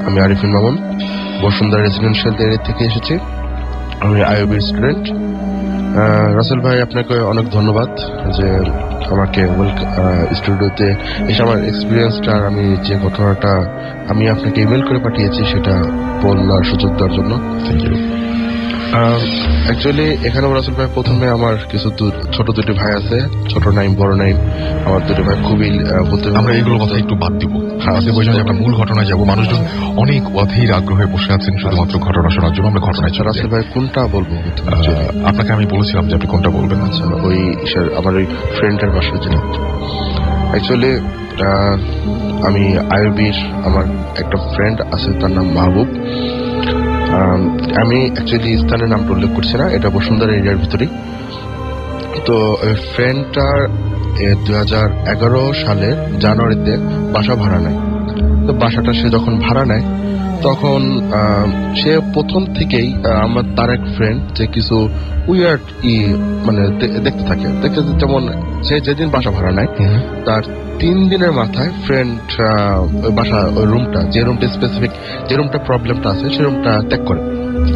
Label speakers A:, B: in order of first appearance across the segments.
A: আমি Arifin Mamun, Bashundhara residential area থেকে এসেছি। আমি আইওবির স্টুডেন্ট। রাসেল ভাই, আপনাকে অনেক ধন্যবাদ যে আমাকে স্টুডিওতে এসে আমার এক্সপিরিয়েন্সটা, আমি যে ঘটনাটা আমি আপনাকে ইমেল করে পাঠিয়েছি সেটা বলার সুযোগ দেওয়ার জন্য। Thank you. অ্যাকচুয়ালি এখানে রাসেল ভাই, প্রথমে আমার কিছু ছোট দুটি ভাই আছে, ছোট নাইম বড় নাইম। আমার দুটি ভাই খুবই
B: আমরা এগুলো কথা একটু বাদ দিব। আমরা মূল ঘটনায় যাবো। মানুষজন অনেক অধীর আগ্রহে বসে আছেন শুধুমাত্র ঘটনা শোনার জন্য। আমরা ঘটনায় চলে।
A: রাসেল ভাই, কোনটা বলবো?
B: আপনাকে আমি বলেছিলাম যে আপনি কোনটা বলবেন।
A: আচ্ছা, ওই আমার ওই ফ্রেন্ডের বাসায় যেটা অ্যাকচুয়ালি আমি আইওবির আমার একটা ফ্রেন্ড আছে, তার নাম মাহবুব। আমি অ্যাকচুয়ালি স্থানের নামটা উল্লেখ করছি না, এটা বসুন্ধরা এরিয়ার ভিতরেই। তো ওই ফ্রেন্ডটার 2011 সালের জানুয়ারিতে বাসা ভাড়া নেয়। তো বাসাটা সে যখন ভাড়া নেয় তখন সে প্রথম থেকেই আমার তার এক ফ্রেন্ড যে কিছু উইয়ার্ড মানে দেখতে থাকে। যেমন সে যেদিন বাসা ভাড়া নেয় তার 3 দিনের মাথায় ফ্রেন্ড বাসা ওই রুমটা, যে রুমটা স্পেসিফিক, যে রুমটা প্রবলেমটা আছে সে রুমটা ত্যাগ করে।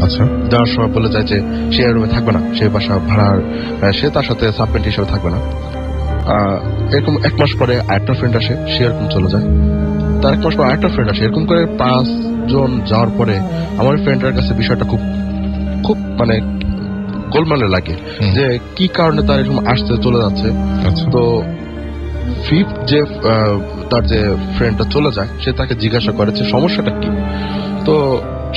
B: আচ্ছা,
A: যাওয়ার সময় বলে যায় যে সে রুমে থাকবে না, সে বাসা ভাড়ার, সে তার সাথে সাবমেন্ট হিসেবে থাকবে না। এরকম 1 মাস পরে আরেকটা ফ্রেন্ড আসে, সে এরকম চলে যায়। তার 1 মাস পর আরেকটা ফ্রেন্ড আসে। এরকম করে 5 জন যাওয়ার পরে আমার ফ্রেন্ডের কাছে বিষয়টা খুব খুব মানে গোলমালে লাগে যে কি কারণে তার এরকম আসতে চলে যাচ্ছে। তো ফিফথ যে তার যে ফ্রেন্ডটা চলে যায়, সে তাকে জিজ্ঞাসা করেছে সমস্যাটা কি। তো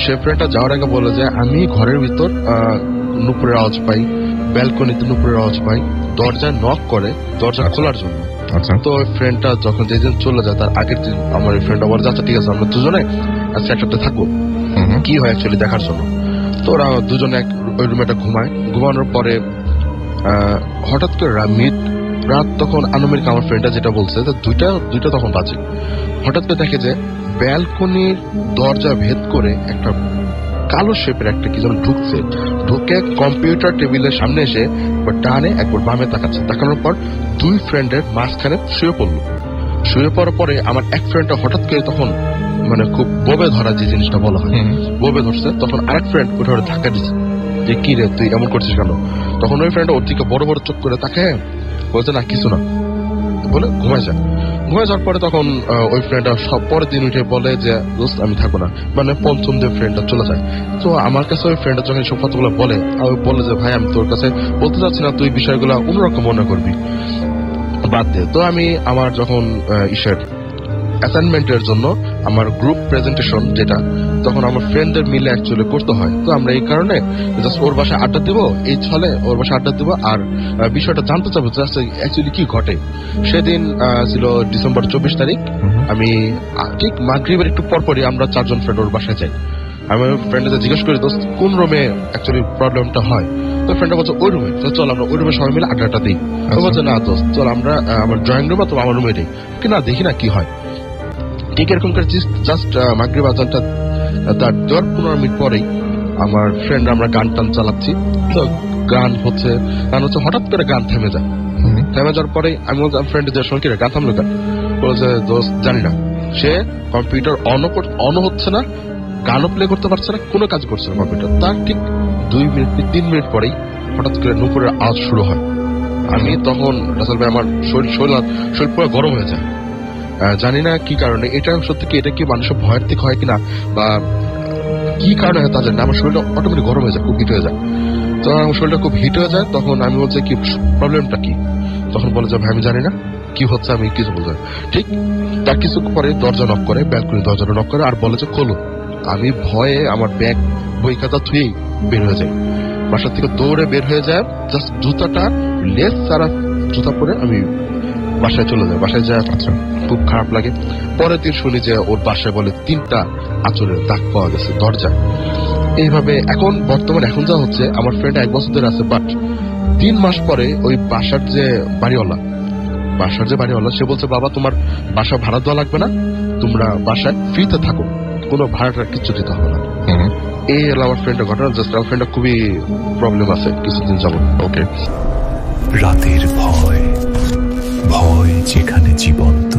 A: সে ফ্রেন্ডটা যাওয়ার আগে বলে যে আমি ঘরের ভিতর নুপুরের আওয়াজ পাই, ব্যালকনিতে নুপুরের আওয়াজ পাই, দরজায় নক করে দরজা খোলার জন্য। তো ওই ফ্রেন্ডটা যখন যেদিন চলে যায় তার আগের দিন আমার ওই ফ্রেন্ডটা বলে যাচ্ছে ঠিক আছে আমরা দুজনে আজকে একসাথে থাকবো, কি হয় অ্যাকচুয়ালি দেখার জন্য। তো ওরা দুজনে ওই রুমে ঘুমায়। ঘুমানোর পরে হঠাৎ করে রাত তখন আনুমানিক আমার ফ্রেন্ডটা যেটা বলছে দুইটা তখন বাজে। হঠাৎ করে দেখে যে ব্যালকনির দরজা ভেদ করে একটা কালো শেপের একটা কি যেন ঢুকে কম্পিউটার টেবিলের সামনে এসে একবার ডানে একবার বামে তাকাচ্ছে। তাকানোর পর 2 ফ্রেন্ডের মাঝখানে শুয়ে পড়লো। শুয়ে পড়ার পরে আমার এক ফ্রেন্ডটা হঠাৎ করে তখন মানে খুব বোবে ধরা, যে জিনিসটা বলা হয় বোবে ধরছে। তখন আরেক ফ্রেন্ড ওটা ধাক্কা দিচ্ছে যে কি রে তুই এমন করছিস কেন। তখন ওই ফ্রেন্ড ওর দিকে বড় বড় চোখ করে তাকে বলছে না কিছু না বলে ঘুমায় যায়। ঘুমায় যাওয়ার পরে তখন ওই ফ্রেন্ডটা সব পরের দিন উঠে বলে যে দোস্ত আমি থাকবো না, মানে পঞ্চম দিন ফ্রেন্ডটা চলে যায়। তো আমার কাছে ওই ফ্রেন্ডটা যখন সব কথাগুলো বলে, বলে যে ভাই আমি তোর কাছে বলতে চাচ্ছি না, তুই বিষয়গুলো অন্যরকম মনে করবি, বাদ দে। তো আমি আমার যখন অ্যাসাইনমেন্টের জন্য আমার গ্রুপ প্রেজেন্টেশন যেটা তখন আমার ফ্রেন্ডদের মিলে অ্যাকচুয়ালি করতে হয়। তো আমরা এই কারণে জাস্ট ওর বাসায় আড্ডা দিব, এই ছলে ওর বাসায় আড্ডা দিব আর বিষয়টা জানতে চাবো জাস্ট অ্যাকচুয়ালি কি ঘটে। সেদিন ছিল ডিসেম্বর 24 তারিখ। আমি ঠিক মাগরিবের একটু পরপরই আমরা 4 জন ফ্রেন্ড ওর বাসায় যাই। আমি ফ্রেন্ডদের জিজ্ঞেস করি দোস্ত কোন রুমে অ্যাকচুয়ালি প্রবলেমটা হয়। তো ফ্রেন্ডটা বলছে ওই রুমে। তো চল আমরা ওই রুমে সবাই মিলে আড্ডাটা দিই। তো বলছে না দোস্ত চল আমরা আমার ড্রয়িং রুম অথবা আমার রুমে দিই, কি না দেখি না কি হয়। ঠিক এরকম করে জাস্ট মাগরিব আজানটা তার 15 মিনিট পরেই আমার ফ্রেন্ড আমরা গান টান চালাচ্ছি। তো গান হচ্ছে হঠাৎ করে গান থেমে যায়। থেমে যাওয়ার পরে আমি বলছি ফ্রেন্ড যে শোন কি গান থামলো কেন, বলছে দোস্ত জানি না। সে কম্পিউটার অন হচ্ছে না, গানও প্লে করতে পারছে না, কোনো কাজ করছে না কম্পিউটার। তার ঠিক 2 মিনিট 3 মিনিট পরেই হঠাৎ করে নুপুরের আওয়াজ শুরু হয়। আমি তখন রাসেল ভাই আমার শরীর পুরো গরম হয়ে যায়। জানি না কি কারণে, এটা সত্যি কি এটা কি মানুষের ভয়ের থেকে হয় কিনা বা কি কারণে হয় তা জানি না, আমার শরীরটা অটোমেটিক গরম হয়ে যায়, খুব হিট হয়ে যায়। তো আমার শরীরটা খুব হিট হয়ে যায়। তখন আমি বলছি কি প্রবলেমটা কি, তখন বলে যে ভাই আমি জানি না কি হচ্ছে, আমি কিছু বলতে। ঠিক তার কিছু পরে দরজা নক করে, ব্যালকনি দরজাটা নক করে আর বলে যে খোলো। আমি ভয়ে আমার ব্যাগ বই খাতা থুয়েই বের হয়ে যাই, বাসার থেকে দৌড়ে বের হয়ে যায়। জাস্ট জুতাটা লেস সারা জুতা পরে আমি বাসায় চলে যায়। বাসায় যায় খুব খারাপ লাগে। পরের দিন শুনি যে ওর বাসায় বলে 3টা আঁচড়ের দাগ পাওয়া গেছে দরজায়। এইভাবে এখন বর্তমানে এখন যা হচ্ছে, আমার ফ্রেন্ড 1 বছর ধরে আছে, বাট 3 মাস পরে ওই বাসার যে বাড়িওয়ালা সে বলছে বাবা তোমার বাসা ভাড়া দেওয়া লাগবে না, তোমরা বাসায় ফ্রিতে থাকো, কোনো ভাড়াটার কিছু দিতে হবে না। এই হলো আমার ফ্রেন্ডের ঘটনা। জাস্ট আমার ফ্রেন্ডের খুবই প্রবলেম আছে কিছুদিন যাবত। ওকে,
C: রাতের ভয়, ভয় যেখানে জীবন্ত।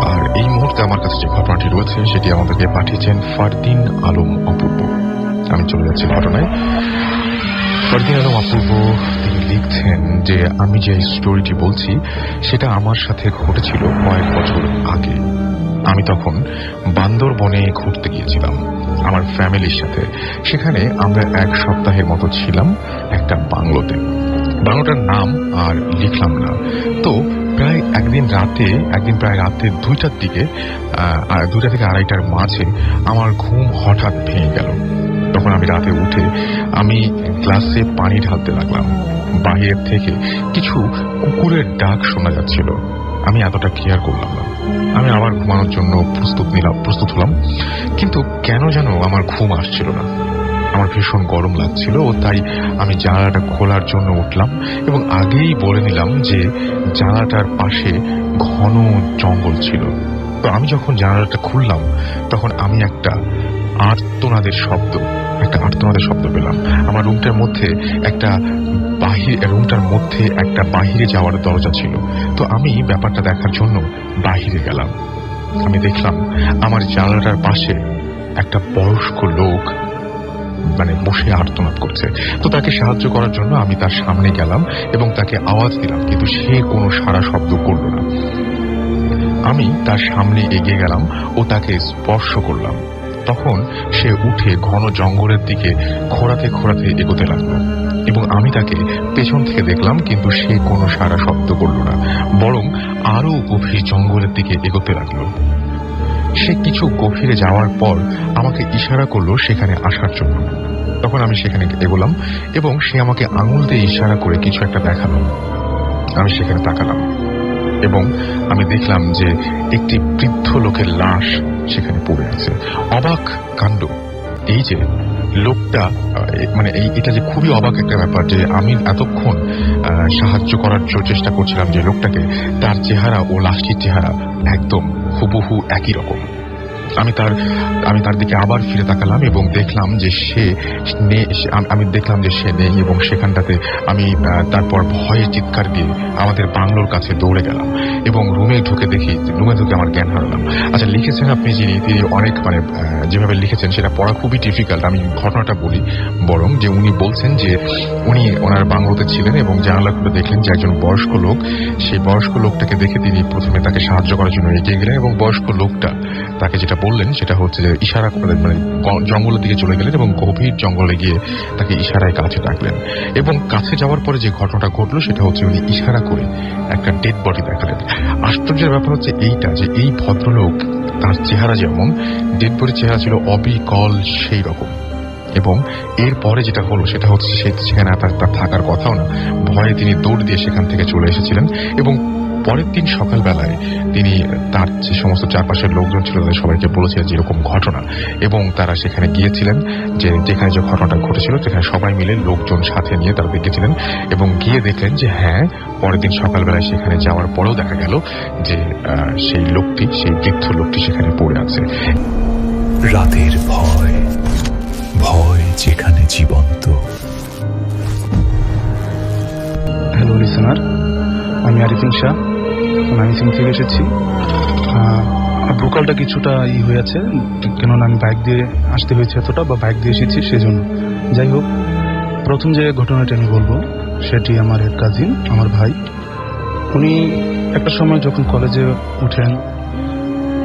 B: আর এই মুহূর্তে যে ঘটনাটি রয়েছে সেটি আমাদেরকে পাঠিয়েছেন ফারদিন আলম অপূর্ব। আমি চলে যাচ্ছি ঘটনায়। ফারদিন আলম অপূর্ব তিনি লিখছেন যে আমি যে স্টোরিটি বলছি সেটা আমার সাথে ঘটেছিল কয়েক বছর আগে। আমি তখন বান্দরবনে ঘুরতে গিয়েছিলাম আমার ফ্যামিলির সাথে। সেখানে আমরা 1 সপ্তাহের মতো ছিলাম একটা বাংলোতে। বাংলোটার নাম আর লিখলাম না। তো প্রায় একদিন প্রায় রাতে 2টার দিকে 2টা থেকে 2:30টার মাঝে আমার ঘুম হঠাৎ ভেঙে গেল। তখন আমি রাতে উঠে আমি গ্লাসে পানি ঢালতে লাগলাম। বাহিরের থেকে কিছু কুকুরের ডাক শোনা যাচ্ছিল। আমি এতটা কেয়ার করলাম না। আমি আবার ঘুমানোর জন্য প্রস্তুত হলাম, কিন্তু কেন যেন আমার ঘুম আসছিল না। আমার ভীষণ গরম লাগছিল ও তাই আমি জানালাটা খোলার জন্য উঠলাম এবং আগেই বলে নিলাম যে জানালাটার পাশে ঘন জঙ্গল ছিল। তো আমি যখন জানালাটা খুললাম তখন আমি একটা আর্তনাদের শব্দ পেলাম। আমার রুমটার মধ্যে একটা বাহিরে যাওয়ার দরজা ছিল। তো আমি ব্যাপারটা দেখার জন্য বাহিরে গেলাম। আমি দেখলাম আমার জানালাটার পাশে একটা বয়স্ক লোক বসে আর্তনাদ করছে। তো তাকে সাহায্য করার জন্য আমি তার সামনে গেলাম এবং তাকে আওয়াজ দিলাম, কিন্তু সে কোনো সাড়া শব্দ করল না। আমি তার সামনে এগিয়ে গেলাম ও তাকে স্পর্শ করলাম। তখন সে উঠে ঘন জঙ্গলের দিকে খোঁড়াতে এগোতে লাগলো এবং আমি তাকে পেছন থেকে দেখলাম, কিন্তু সে কোনো সাড়া শব্দ করল না, বরং আরো গভীর জঙ্গলের দিকে এগোতে লাগলো। সে কিছু গভীরে যাওয়ার পর আমাকে ইশারা করলো সেখানে আসার জন্য। তখন আমি সেখানে এগোলাম এবং সে আমাকে আঙুল দিয়ে ইশারা করে কিছু একটা দেখালো। আমি সেখানে তাকালাম এবং আমি দেখলাম যে একটি বৃদ্ধ লোকের লাশ সেখানে পড়ে আছে। অবাক কাণ্ড এই যে লোকটা, এটা যে খুবই অবাক একটা ব্যাপার যে আমি এতক্ষণ সাহায্য করার চেষ্টা করছিলাম যে লোকটাকে, তার চেহারা ও লাশটির চেহারা একদম হুবহু একই রকম। আমি তার দিকে আবার ফিরে তাকালাম এবং দেখলাম যে সে নেই এবং সেখানটাতে আমি তারপর ভয়ে চিৎকার দিয়ে আমাদের বাংলোর কাছে দৌড়ে গেলাম এবং রুমে ঢুকে আমার জ্ঞান হারালাম। আচ্ছা, লিখেছেন আপনি তিনি অনেক যেভাবে লিখেছেন সেটা পড়া খুবই ডিফিকাল্ট। আমি ঘটনাটা বলি বরং, যে উনি বলছেন যে উনি ওনার বাংলোতে ছিলেন এবং জানালা খুলে দেখলেন যে একজন বয়স্ক লোক। সেই বয়স্ক লোকটাকে দেখে তিনি প্রথমে তাকে সাহায্য করার জন্য এগিয়ে গেলেন এবং বয়স্ক লোকটা তাকে যেটা বললেন সেটা হচ্ছে যে ইশারা করে জঙ্গলের দিকে চলে গেলেন এবং গভীর জঙ্গলে গিয়ে তাকে ইশারায় কাছে ডাকলেন। এবং কাছে যাওয়ার পরে যে ঘটনাটা ঘটলো সেটা হচ্ছে উনি ইশারা করে একটা ডেড বডি দেখালেন। আশ্চর্যের ব্যাপার হচ্ছে এইটা যে এই ভদ্রলোক, তার চেহারা যেমন ডেড বডির চেহারা ছিল অবিকল সেই রকম। এবং এরপরে যেটা হলো সেটা হচ্ছে সেখানে তার থাকার কথাও না, ভয়ে তিনি দৌড় দিয়ে সেখান থেকে চলে এসেছিলেন এবং পরের দিন সকালবেলায় তিনি তার যে সমস্ত চারপাশের লোকজন ছিল তাদের সবাইকে বলেছিলেন যে এরকম ঘটনা, এবং তারা সেখানে গিয়েছিলেন যেখানে যে ঘটনাটা ঘটেছিল সেখানে সবাই মিলে লোকজন সাথে নিয়ে তারা দেখেছিলেন এবং গিয়ে দেখলেন যে হ্যাঁ, পরের দিন সকালবেলায় সেখানে যাওয়ার পরেও দেখা গেল যে সেই বৃদ্ধ লোকটি সেখানে পড়ে আছে।
C: রাতের ভয়, ভয় যেখানে জীবন্ত।
D: হ্যালো লিসেনার, আমি আরিফিন শাহ, ময়মনসিংহ থেকে এসেছি। ভোকালটা কিছুটা হয়েছে, কেননা আমি বাইক দিয়ে আসতে হয়েছে এতটা, বা বাইক দিয়ে এসেছি সেজন্য। যাই হোক, প্রথম যে ঘটনাটি আমি বলবো সেটি আমার এক কাজিন, আমার ভাই। উনি একটা সময় যখন কলেজে উঠেন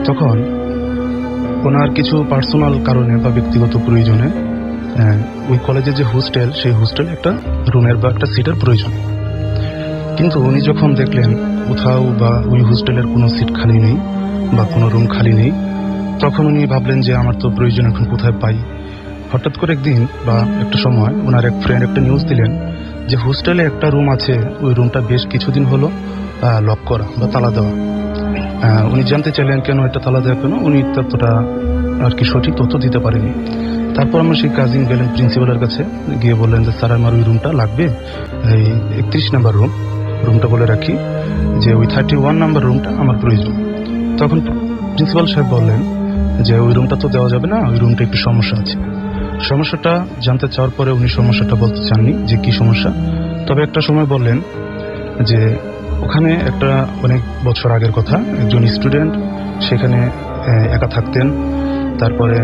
D: তখন ওনার কিছু পার্সোনাল কারণে বা ব্যক্তিগত প্রয়োজনে ওই কলেজের যে হোস্টেল, সেই হোস্টেলে একটা রুমের বা একটা সিটের প্রয়োজন। কিন্তু উনি যখন দেখলেন কোথাও বা ওই হোস্টেলের কোনো সিট খালি নেই বা কোনো রুম খালি নেই, তখন উনি ভাবলেন যে আমার তো প্রয়োজন এখন কোথায় পাই। হঠাৎ করে একদিন বা একটা সময় ওনার এক ফ্রেন্ড একটা নিউজ দিলেন যে হোস্টেলে একটা রুম আছে, ওই রুমটা বেশ কিছুদিন হলো লক করা বা তালা দেওয়া। উনি জানতে চাইলেন কেন এটা তালা দেওয়া, কেন উনি ততটা আর কি সঠিক তথ্য দিতে পারেনি। তারপর আমার সেই কাজিন গেলেন প্রিন্সিপালের কাছে, গিয়ে বললেন যে স্যার আমার ওই রুমটা লাগবে, এই 31 নাম্বার রুমটা বলে রাখি যে ওই 31 নাম্বার রুমটা আমার প্রয়োজন। তখন প্রিন্সিপাল সাহেব বললেন যে ওই রুমটা তো দেওয়া যাবে না, ওই রুমটা একটু সমস্যা আছে। সমস্যাটা জানতে চাওয়ার পরে উনি সমস্যাটা বলতে চাননি যে কি সমস্যা, তবে একটা সময় বললেন যে ওখানে একটা অনেক বছর আগের কথা, একজন স্টুডেন্ট সেখানে একা থাকতেন। তারপরে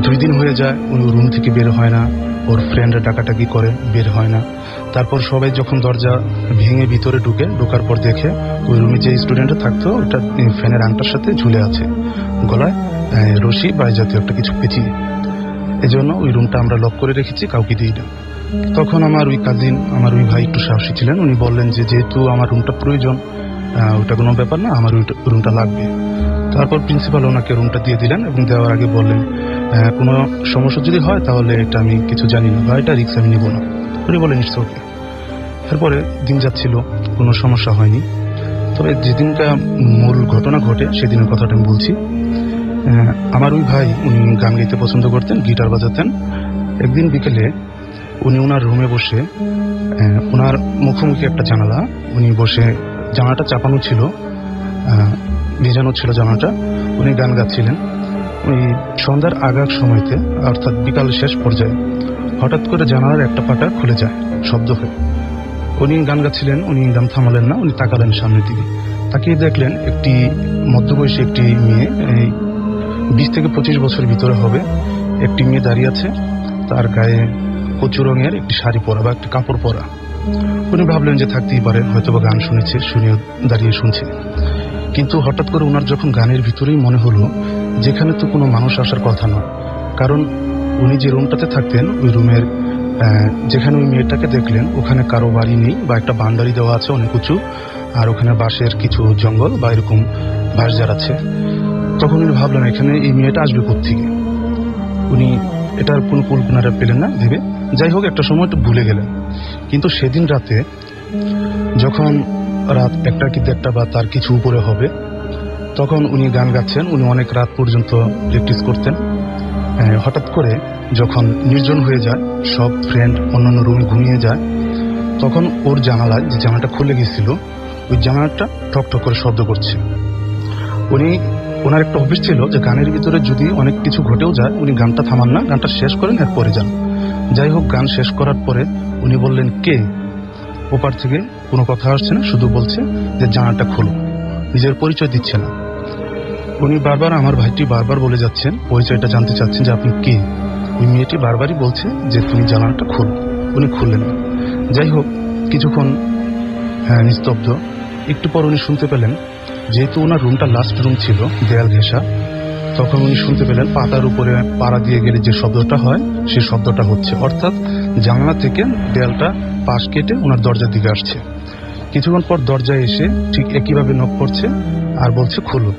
D: 2 দিন হয়ে যায় উনি রুম থেকে বের হয় না, ওর ফ্রেন্ডরা ডাকাটাকি করে, বের হয় না। তারপর সবাই যখন দরজা ভেঙে ভিতরে ঢোকার পর দেখে ওই রুমে যে স্টুডেন্টরা থাকতো ওটা ফ্যানের আংটার সাথে ঝুলে আছে, গলায় রশি বা জাতীয় একটা কিছু পেঁচিয়ে। এজন্য ওই রুমটা আমরা লক করে রেখেছি, কাউকে দিই না। তখন আমার ওই কাজিন, আমার ওই ভাই একটু সাহসী ছিলেন, উনি বললেন যে যেহেতু আমার রুমটা প্রয়োজন, ওটা কোনো ব্যাপার না, আমার ওই রুমটা লাগবে। তারপর প্রিন্সিপাল ওনাকে রুমটা দিয়ে দিলেন এবং দেওয়ার আগে বললেন কোনো সমস্যা যদি হয় তাহলে এটা আমি কিছু জানি না বা এটা রিস্ক আমি নিব না। উনি বলেন ইটস ওকে। তারপরে দিন যাচ্ছিল, কোনো সমস্যা হয়নি। তবে যেদিনটা মূল ঘটনা ঘটে সেদিনের কথাটা আমি বলছি। আমার ওই ভাই উনি গান গাইতে পছন্দ করতেন, গিটার বাজাতেন। একদিন বিকেলে উনি ওনার রুমে বসে, ওনার মুখোমুখি একটা জানালা, উনি বসে, জানালাটা চাপানো ছিল, ভেজানো ছিল জানালাটা, উনি গান গাচ্ছিলেন। ওই সন্ধ্যার আগার সময়তে অর্থাৎ বিকাল শেষ পর্যায়ে হঠাৎ করে জানালার একটা পাটা খুলে যায় শব্দ হয়ে। উনি গান গাচ্ছিলেন, উনি গান থামালেন না, উনি তাকালেন সামনের দিকে। তাকিয়ে দেখলেন একটি মধ্যবয়সী একটি মেয়ে, 20 থেকে 25 বছর ভিতরে হবে, একটি মেয়ে দাঁড়িয়ে আছে, তার গায়ে কচু রঙের একটি শাড়ি পরা বা একটি কাপড় পরা। উনি ভাবলেন যে থাকতেই পারে, হয়তো বা গান শুনেছে, শুনে দাঁড়িয়ে শুনছে। কিন্তু হঠাৎ করে ওনার যখন গানের ভিতরেই মনে হলো যেখানে তো কোনো মানুষ আসার কথা নয়, কারণ উনি যে রুমটাতে থাকতেন ওই রুমের যেখানে ওই মেয়েটাকে দেখলেন ওখানে কারো বাড়ি নেই, বা একটা বাউন্ডারি দেওয়া আছে অনেক উঁচু, আর ওখানে বাঁশের কিছু জঙ্গল বা এরকম বাঁশঝাড় আছে। তখন উনি ভাবলেন এখানে এই মেয়েটা আসবে কোত্থেকে। উনি এটার কোনো কল্পনাটা পেলেন না ভেবে, যাই হোক একটা সময় একটু ভুলে গেলেন। কিন্তু সেদিন রাতে যখন রাত 1টা কি 1:30 বা তার কিছু উপরে হবে, তখন উনি গান গাচ্ছেন, উনি অনেক রাত পর্যন্ত প্র্যাকটিস করতেন। হঠাৎ করে যখন নির্জন হয়ে যায়, সব ফ্রেন্ড অন্যান্য রুমে ঘুমিয়ে যায়, তখন ওর জানালায় যে জানালাটা খুলে গেছিল ওই জানালাটা ঠক ঠক করে শব্দ করছে। ওনার একটা অভ্যাস ছিল যে গানের ভিতরে যদি অনেক কিছু ঘটেও যায় উনি গানটা থামান না, গানটা শেষ করেন এরপরে যান। যাই হোক গান শেষ করার পরে উনি বললেন কে। ওপার থেকে কোনো কথা আসছে না, শুধু বলছে যে জানালাটা খোলো, নিজের পরিচয় দিচ্ছে না। উনি বারবার, আমার ভাইটি বারবার বলে যাচ্ছেন, পরিচয়টা জানতে চাচ্ছেন যে আপনি কে। ওই মেয়েটি বারবারই বলছে যে তুমি জানালাটা খোলো, উনি খুললেন না। যাই হোক কিছুক্ষণ নিস্তব্ধ। একটু পর উনি শুনতে পেলেন, যেহেতু ওনার রুমটা লাস্ট রুম ছিল, দেয়াল ঘেঁষা, তখন উনি শুনতে পেলেন পাতার উপরে পাড়া দিয়ে গেলে যে শব্দটা হয় সেই শব্দটা হচ্ছে, অর্থাৎ জানালা থেকে দেয়ালটা পাশ কেটে ওনার দরজার দিকে আসছে। কিছুক্ষণ পর দরজায় এসে ঠিক একইভাবে নক করছে আর বলছে খোলো,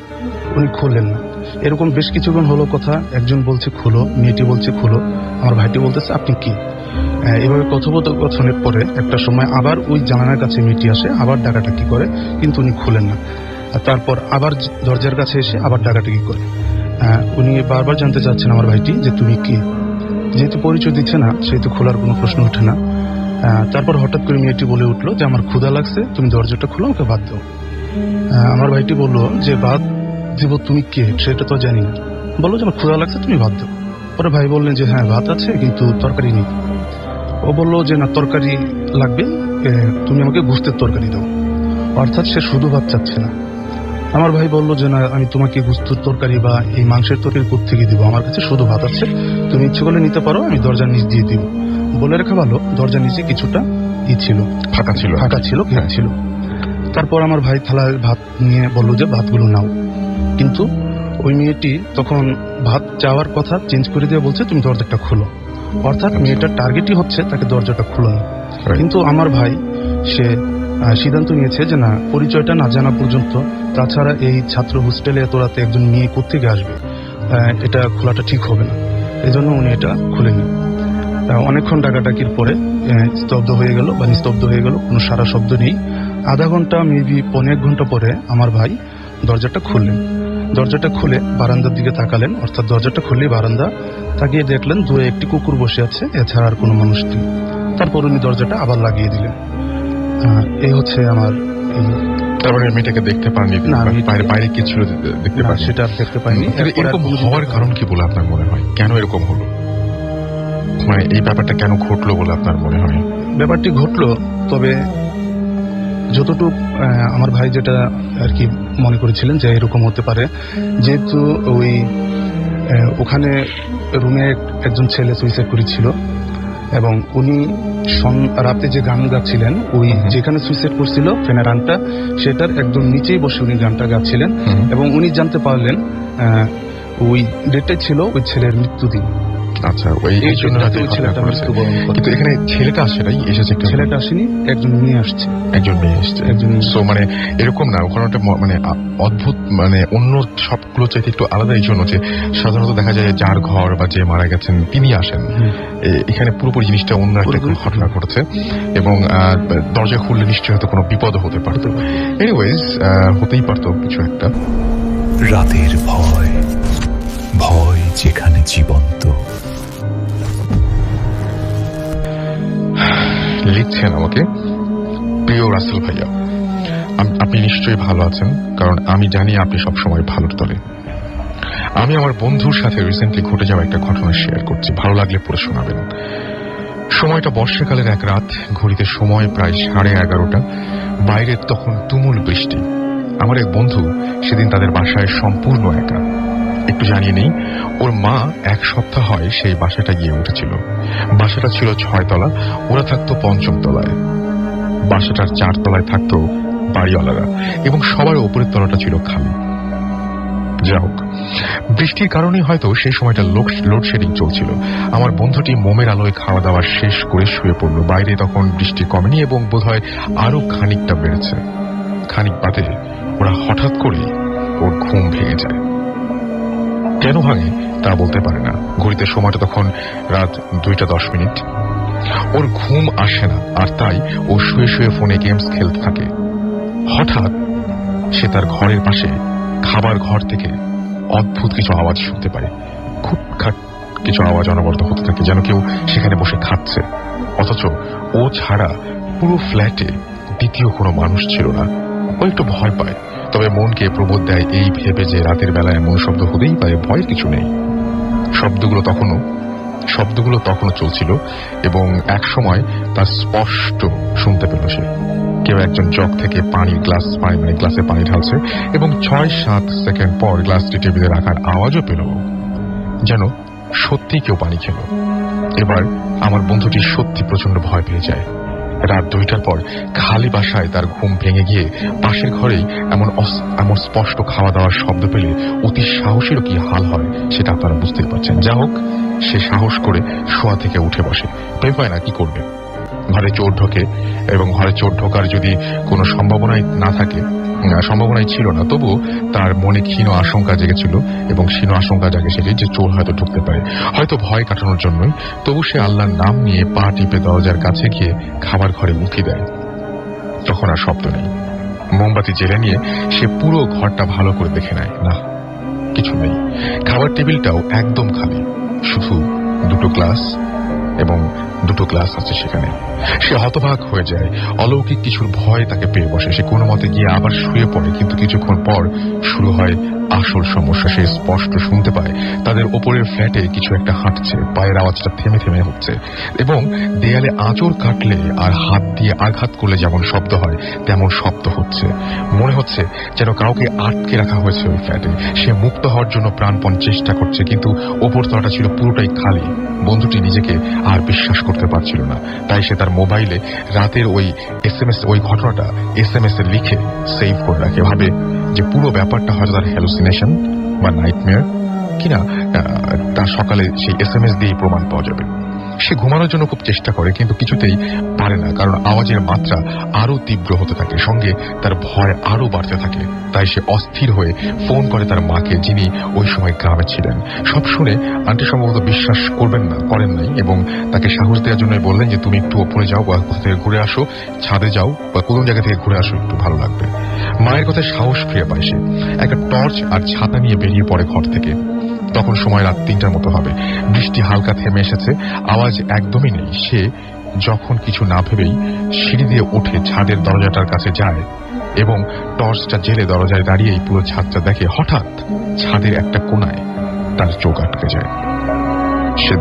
D: উনি খুললেন না। এরকম বেশ কিছুক্ষণ হলো কথা, একজন বলছে খোলো, মেয়েটি বলছে খোলো, আমার ভাইটি বলতেছে আপনি কি। এভাবে কথোপকথনের পরে একটা সময় আবার ওই জানালার কাছে মেয়েটি আসে, আবার ডাকাটাকি করে, কিন্তু উনি খুলেন না। তারপর আবার দরজার কাছে এসে আবার ডাকাটাকি করে। উনি বারবার জানতে চাচ্ছেন আমার ভাইটি যে তুমি কি। যেহেতু পরিচয় দিচ্ছে না সেহেতু খোলার কোনো প্রশ্ন ওঠে না। তারপর হঠাৎ করে মেয়েটি বলে উঠলো যে আমার ক্ষুধা লাগছে, তুমি দরজাটা খুলো, আমাকে ভাত দাও। আমার ভাইটি বললো যে ভাত দিব, তুমি কে সেটা তো জানি না। বললো যে আমার ক্ষুধা লাগছে, তুমি ভাত দাও। পরে ভাই বললেন যে হ্যাঁ ভাত আছে কিন্তু তরকারি নেই। ও বললো যে না তরকারি লাগবে, তুমি আমাকে গোস্তের তরকারি দাও। অর্থাৎ সে শুধু ভাত চাচ্ছে না। আমার ভাই বললো যে না আমি তোমাকে গোস্তের তরকারি বা এই মাংসের তরকারি কোত্থেকে দিব, আমার কাছে শুধু ভাত আছে, তুমি ইচ্ছে করলে নিতে পারো, আমি দরজার নিচ দিয়ে দিব। বলে রাখা ভালো দরজার নিচে কিছুটা ছিল, ফাঁকা ছিল, ঘেরা ছিল। তারপর আমার ভাই থালায় ভাত নিয়ে বললো যে ভাতগুলো নাও। কিন্তু ওই মেয়েটি তখন ভাত চাওয়ার কথা চেঞ্জ করে দিয়ে বলছে তুমি দরজাটা খোলো। অর্থাৎ মেয়েটার টার্গেটই হচ্ছে তাকে দরজাটা খোলো না। কিন্তু আমার ভাই সে সিদ্ধান্ত নিয়েছে যে না, পরিচয়টা না জানা পর্যন্ত, তাছাড়া এই ছাত্র হোস্টেলে এত রাতে একজন মেয়ে কোত্থেকে আসবে, এটা খোলাটা ঠিক হবে না। এজন্য উনি এটা খুলেনি। অনেকক্ষণ ডাকাডাকির পরে স্তব্ধ হয়ে গেল বা নিস্তব্ধ হয়ে গেল, কোনো সারা শব্দ নেই। আধা ঘন্টা মেবি 1.5 ঘন্টা পরে আমার ভাই দরজাটা খুললেন। দরজাটা খুলে বারান্দার দিকে তাকালেন, অর্থাৎ দরজাটা খুললেই বারান্দা, তাকিয়ে দেখলেন দূরে একটি কুকুর বসে আছে, এছাড়া আর কোনো মানুষ নেই। তারপর উনি দরজাটা আবার লাগিয়ে দিলেন। এই হচ্ছে আমার।
B: তারপরে মেয়েটাকে দেখতে পাননি? না, বাইরে কিছু দেখতে পান?
D: সেটা দেখতে পাইনি।
B: এরকম হওয়ার কারণ কি বলে আপনার মনে হয়? কেন এরকম হলো, মানে এই ব্যাপারটা কেন ঘটলো বলে আপনার মনে হয়?
D: ব্যাপারটি ঘটলো, তবে যতটুকু আমার ভাই যেটা আর কি মনে করেছিলেন যে এরকম হতে পারে, যেহেতু ওখানে রুমে একজন ছেলে সুইসাইড করেছিল এবং উনি রাতে যে গান গাচ্ছিলেন, ওই যেখানে সুইসাইড করছিল ফেনারানটা, সেটার একদম নিচেই বসে উনি গানটা গাচ্ছিলেন এবং উনি জানতে পারলেন ওই ডেটটাই ছিল ওই ছেলের মৃত্যুদিন।
B: আচ্ছা, এই জন্য
D: ছেলেটা মৃত্যুবরণ করে।
B: কিন্তু এখানে ছেলেটা আসে নাই, এসেছে
D: ছেলেটা আসেনি, একজন মেয়ে আসছে।
B: একজন মেয়ে এসছে। সো মানে এরকম না, ওখানে মানে অদ্ভুত, মানে অন্য সবগুলো চাইতে একটু আলাদা এই জন্য যে সাধারণত দেখা যায় যার ঘর বা যে মারা গেছেন তিনি আসেন, এখানে পুরোপুরি জিনিসটা অন্য একটা ঘটনা ঘটেছে এবং দরজা খুললে নিশ্চয়ই হয়তো কোনো বিপদ হতে পারত। এনিওয়েজ, হতেই পারতো কিছু একটা।
C: রাতের ভয়, ভয় যেখানে জীবন্ত।
B: লিখছেন আমাকে প্রিয় রাসেল ভাইয়া, আপনি নিশ্চয়ই ভালো আছেন, কারণ আমি জানি আপনি সবসময় ভালোর দলে। আমি আমার বন্ধুর সাথে রিসেন্টলি ঘটে যাওয়া একটা ঘটনা শেয়ার করছি, ভালো লাগলে পড়ে শোনাবেন। সময়টা বর্ষাকালের এক রাত, ঘড়িতে সময় প্রায় 11:30। বাইরে তখন তুমুল বৃষ্টি। আমার এক বন্ধু সেদিন তাদের বাসায় সম্পূর্ণ একা। একটু জানিয়ে নেই, ওর মা 1 সপ্তাহ হয় সেই বাসাটা গিয়ে উঠেছিল। বাসাটা ছিল 6 তলা, ওরা থাকতো 5ম তলায়। বাসাটার 4 তলায় থাকতো বাড়িওয়ালারা এবং সবার উপরের তলাটা ছিল খালি। যা হোক, বৃষ্টির কারণে হয়তো সেই সময়টা লোডশেডিং চলছিল। আমার বন্ধুটি মোমের আলোয় খাওয়া দাওয়া শেষ করে শুয়ে পড়ল। বাইরে তখন বৃষ্টি কমেনি এবং বোধহয় আরো খানিকটা বেড়েছে। খানিক বাদে ওরা হঠাৎ করে ওর ঘুম ভেঙে যায়। কেন ভাঙে তা বলতে পারে না। ঘড়িতে সময়টা তখন রাত 2:10। ওর ঘুম আসে না, আর তাই ও শুয়ে শুয়ে ফোনে গেমস খেলতে থাকে। হঠাৎ সে তার ঘরের পাশে খাবার ঘর থেকে অদ্ভুত কিছু আওয়াজ শুনতে পায়। খুটখাট কিছু আওয়াজ অনবরত হতে থাকে, যেন কেউ সেখানে বসে খাচ্ছে। অথচ ও ছাড়া পুরো ফ্ল্যাটে দ্বিতীয় কোনো মানুষ ছিল না। ও একটু ভয় পায়, তবে মনকে প্রবোধ দেয় এই ভেবে যে রাতের বেলায় এমন শব্দ হতেই পারে, ভয়ের কিছু নেই। শব্দগুলো তখনও চলছিল এবং এক সময় তার স্পষ্ট শুনতে পেল সে কেউ একজন জগ থেকে গ্লাসে পানি ঢালছে এবং 6-7 সেকেন্ড পর গ্লাসটি টেবিলে রাখার আওয়াজও পেল, যেন সত্যি কেউ পানি খেল। এবার আমার বন্ধুটি সত্যি প্রচন্ড ভয় পেয়ে যায়। রাত 2টার পর খালি বাসায় তার ঘুম ভেঙে গিয়ে পাশের ঘরেই এমন স্পষ্ট খাওয়া দাওয়ার শব্দ পেলে অতি সাহসীরও কি হাল হয় সেটা আপনারা বুঝতেই পারছেন। যা হোক, সে সাহস করে শোয়া থেকে উঠে বসে। ভেবে পায় না কি করবে। ঘরে চোর ঢোকে এবং ঘরে চোর ঢোকার যদি কোনো সম্ভাবনাই ছিল না, তবুও তার মনে ক্ষীণ আশঙ্কা জেগেছিল এবং ক্ষীণ আশঙ্কা জাগে সেটি যে চোর হয়তো ঢুকতে পারে, হয়তো ভয় কাটানোর জন্যই। তবু সে আল্লাহর নাম নিয়ে পা টিপে দরজার কাছে গিয়ে খাবার ঘরে উঁকি দেয়। তখন আর শব্দ নেই। মোমবাতি জেলে নিয়ে সে পুরো ঘরটা ভালো করে দেখে নেয়, না কিছু নেই। খাবার টেবিলটাও একদম খালি, শুধু 2টো গ্লাস এবং 2টো গ্লাস আছে সেখানে। সে হতবাক হয়ে যায়। অলৌকিক কিছুর ভয় তাকে পেয়ে বসে। সে কোনো মতে গিয়ে আবার শুয়ে পড়ে, কিন্তু কিছুক্ষণ পর শুরু হয় আসল সমস্যা। সে স্পষ্ট শুনতে পায় তাদের ওপরের ফ্ল্যাটে কিছু একটা হাঁটছে। পায়ের আওয়াজটা থেমে থেমে হচ্ছে এবং দেয়ালে আঁচড় কাটলে আর হাত দিয়ে আঘাত করলে যেমন শব্দ হয় তেমন শব্দ হচ্ছে। মনে হচ্ছে যেন কাউকে আটকে রাখা হয়েছে ওই ফ্ল্যাটে। সে মুক্ত হওয়ার জন্য প্রাণপণ চেষ্টা করছে, কিন্তু ওপর তলাটা ছিল পুরোটাই খালি। বন্ধুটি নিজেকে আর বিশ্বাস করতে পারছিল না, তাই সে তার মোবাইলে রাতের ওই ঘটনাটা SMS এ লিখে সেভ করে রাখে। ভাবে যে পুরো ব্যাপারটা হয়তো তার হ্যালুসিনেশন বা নাইটমেয়ার কিনা, তার সকালে সেই SMS দিয়েই প্রমাণ পাওয়া যাবে। সে ঘুমানোর জন্য খুব চেষ্টা করে, কিন্তু কিছুতেই পারে না, কারণ আওয়াজের মাত্রা আরো তীব্র হতে থাকে, সঙ্গে তার ভয় আরো বাড়তে থাকে। তাই সে অস্থির হয়ে ফোন করে তার মাকে, যিনি ওই সময় গ্রামে ছিলেন। সব শুনে আন্টি সম্ভবত বিশ্বাস করেন নাই এবং তাকে সাহস দেওয়ার জন্য বললেন যে তুমি একটু ওপরে যাও বা কোথা থেকে ঘুরে আসো, ছাদে যাও বা কোনো জায়গা থেকে ঘুরে আসো, একটু ভালো লাগবে। মায়ের কথায় সাহস ফিরে পায় সে। একটা টর্চ আর ছাতা নিয়ে বেরিয়ে পড়ে ঘর থেকে। তখন সময় রাত 3টার মতো হবে। বৃষ্টি হালকা থেমে এসেছে, আওয়াজ একদমই নেই। সে যখন কিছু না ভেবেই সিঁড়ি দিয়ে উঠে ছাদের দরজাটার কাছে যায় এবং টর্চটা জেলে দরজায় দাঁড়িয়েই পুরো ছাদটা দেখে, হঠাৎ ছাদের একটা কোণায় তার চোখ আটকে যায়। সে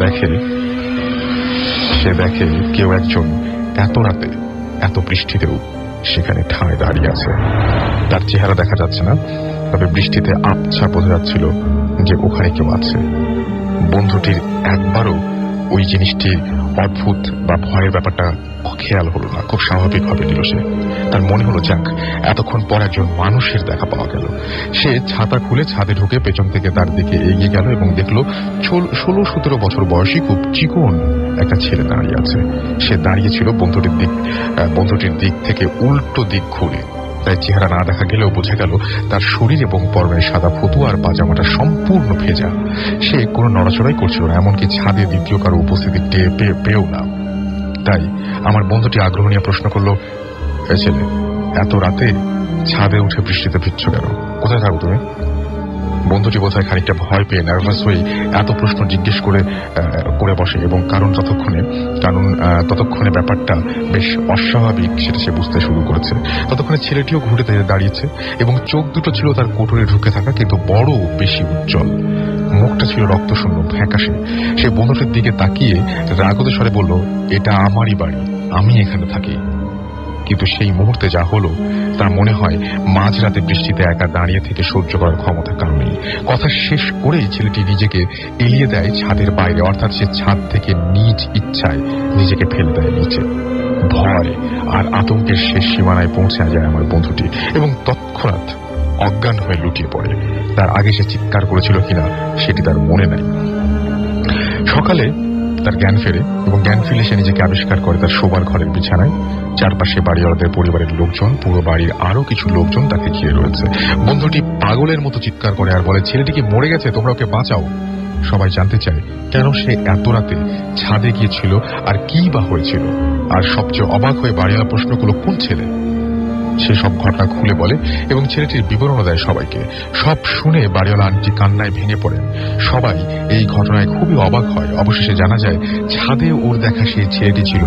B: দেখে কেউ একজন এত রাতে এত বৃষ্টিতেও সেখানে ঠায় দাঁড়িয়ে আছে। তার চেহারা দেখা যাচ্ছে না, তবে বৃষ্টিতে আবছা বোঝা যাচ্ছিল যে ওখানে কেউ আছে। বন্ধুটির একবারও ওই জিনিসটির অদ্ভুত বা ভয়ের ব্যাপারটা খেয়াল হলো না, খুব স্বাভাবিকভাবে নিল সে। তার মনে হলো যাক, এতক্ষণ পর একজন মানুষের দেখা পাওয়া গেল। সে ছাতা খুলে ছাদে ঢুকে পেছন থেকে তার দিকে এগিয়ে গেল এবং দেখলো 16-17 বছর বয়সী খুব চিকন একটা ছেলে দাঁড়িয়ে আছে। সে দাঁড়িয়েছিল বন্ধুটির দিক থেকে উল্টো দিক ঘুরে। তাই চেহারা না দেখা গেলেও বোঝা গেল তার শরীর এবং পরনের সাদা ফতুয়া আর পাজামাটা সম্পূর্ণ ভেজা। সে কোনো নড়াচড়াই করছিল না, এমনকি ছাদে দ্বিতীয় কারো উপস্থিতি পেয়েও না। তাই আমার বন্ধুটি আগ্রহ নিয়ে প্রশ্ন করলো, এ ছেলে, এত রাতে ছাদে উঠে বৃষ্টিতে ভিজছ কেন? কোথায় থাকো তুমি? বন্ধুটি বোধহয় খানিকটা ভয় পেয়ে নার্ভাস হয়ে এত প্রশ্ন জিজ্ঞেস করে বসে এবং কারণ ততক্ষণে ব্যাপারটা বেশ অস্বাভাবিক সেটা সে বুঝতে শুরু করেছে। ততক্ষণে ছেলেটিও ঘুরে দাঁড়িয়েছে এবং চোখ দুটো ছিল তার কোটরে ঢুকে থাকা, কিন্তু বড় বেশি উজ্জ্বল। মুখটা ছিল রক্তশূন্য, ফ্যাকাশে। সে বন্ধুটির দিকে তাকিয়ে রাগত স্বরে বলল, এটা আমারই বাড়ি, আমি এখানে থাকি। কিন্তু সেই মুহূর্তে যা হলো তার মনে হয় মাঝরাতে বৃষ্টিতে একা দাঁড়িয়ে থেকে সহ্য করার ক্ষমতা কারণ নেই। কথা শেষ করেই ছেলেটি নিজেকে এলিয়ে দেয় ছাদের বাইরে, অর্থাৎ সে ছাদ থেকে নিজ ইচ্ছায় নিজেকে ফেলে দেয় নিচে। ভয় আর আতঙ্কের শেষ সীমানায় পৌঁছে যায় আমার বন্ধুটি এবং তৎক্ষণাৎ অজ্ঞান হয়ে লুটিয়ে পড়ে। তার আগে সে চিৎকার করেছিল কিনা সেটি তার মনে নাই। সকালে তার জ্ঞান ফেরে এবং জ্ঞান ফিরে সে নিজেকে আবিষ্কার করে তার শোবার ঘরের বিছানায়। চারপাশে বাড়িওয়ালাদের পরিবারের লোকজন, পুরো বাড়ির আরো কিছু লোকজন তাকে ঘিরে রয়েছে। বন্ধুটি পাগলের মতো চিৎকার করে আর বলে, ছেলেটি কি মরে গেছে? তোমরা ওকে বাঁচাও। সবাই জানতে চায় কেন সে এত রাতে ছাদে গিয়েছিল আর কি বা হয়েছিল। আর সবচেয়ে অবাক হয়ে বাড়িওয়ালা প্রশ্ন করল, কোন ছেলে? সে সব ঘটনা খুলে বলে এবং ছেলেটির বিবরণ দেয় সবাইকে। সব শুনে বাড়িওয়ালা আন্টি কান্নায় ভেঙে পড়েন। সবাই এই ঘটনায় খুবই অবাক হয়। অবশেষে জানা যায় ছাদে ওর দেখা সেই ছেলেটি ছিল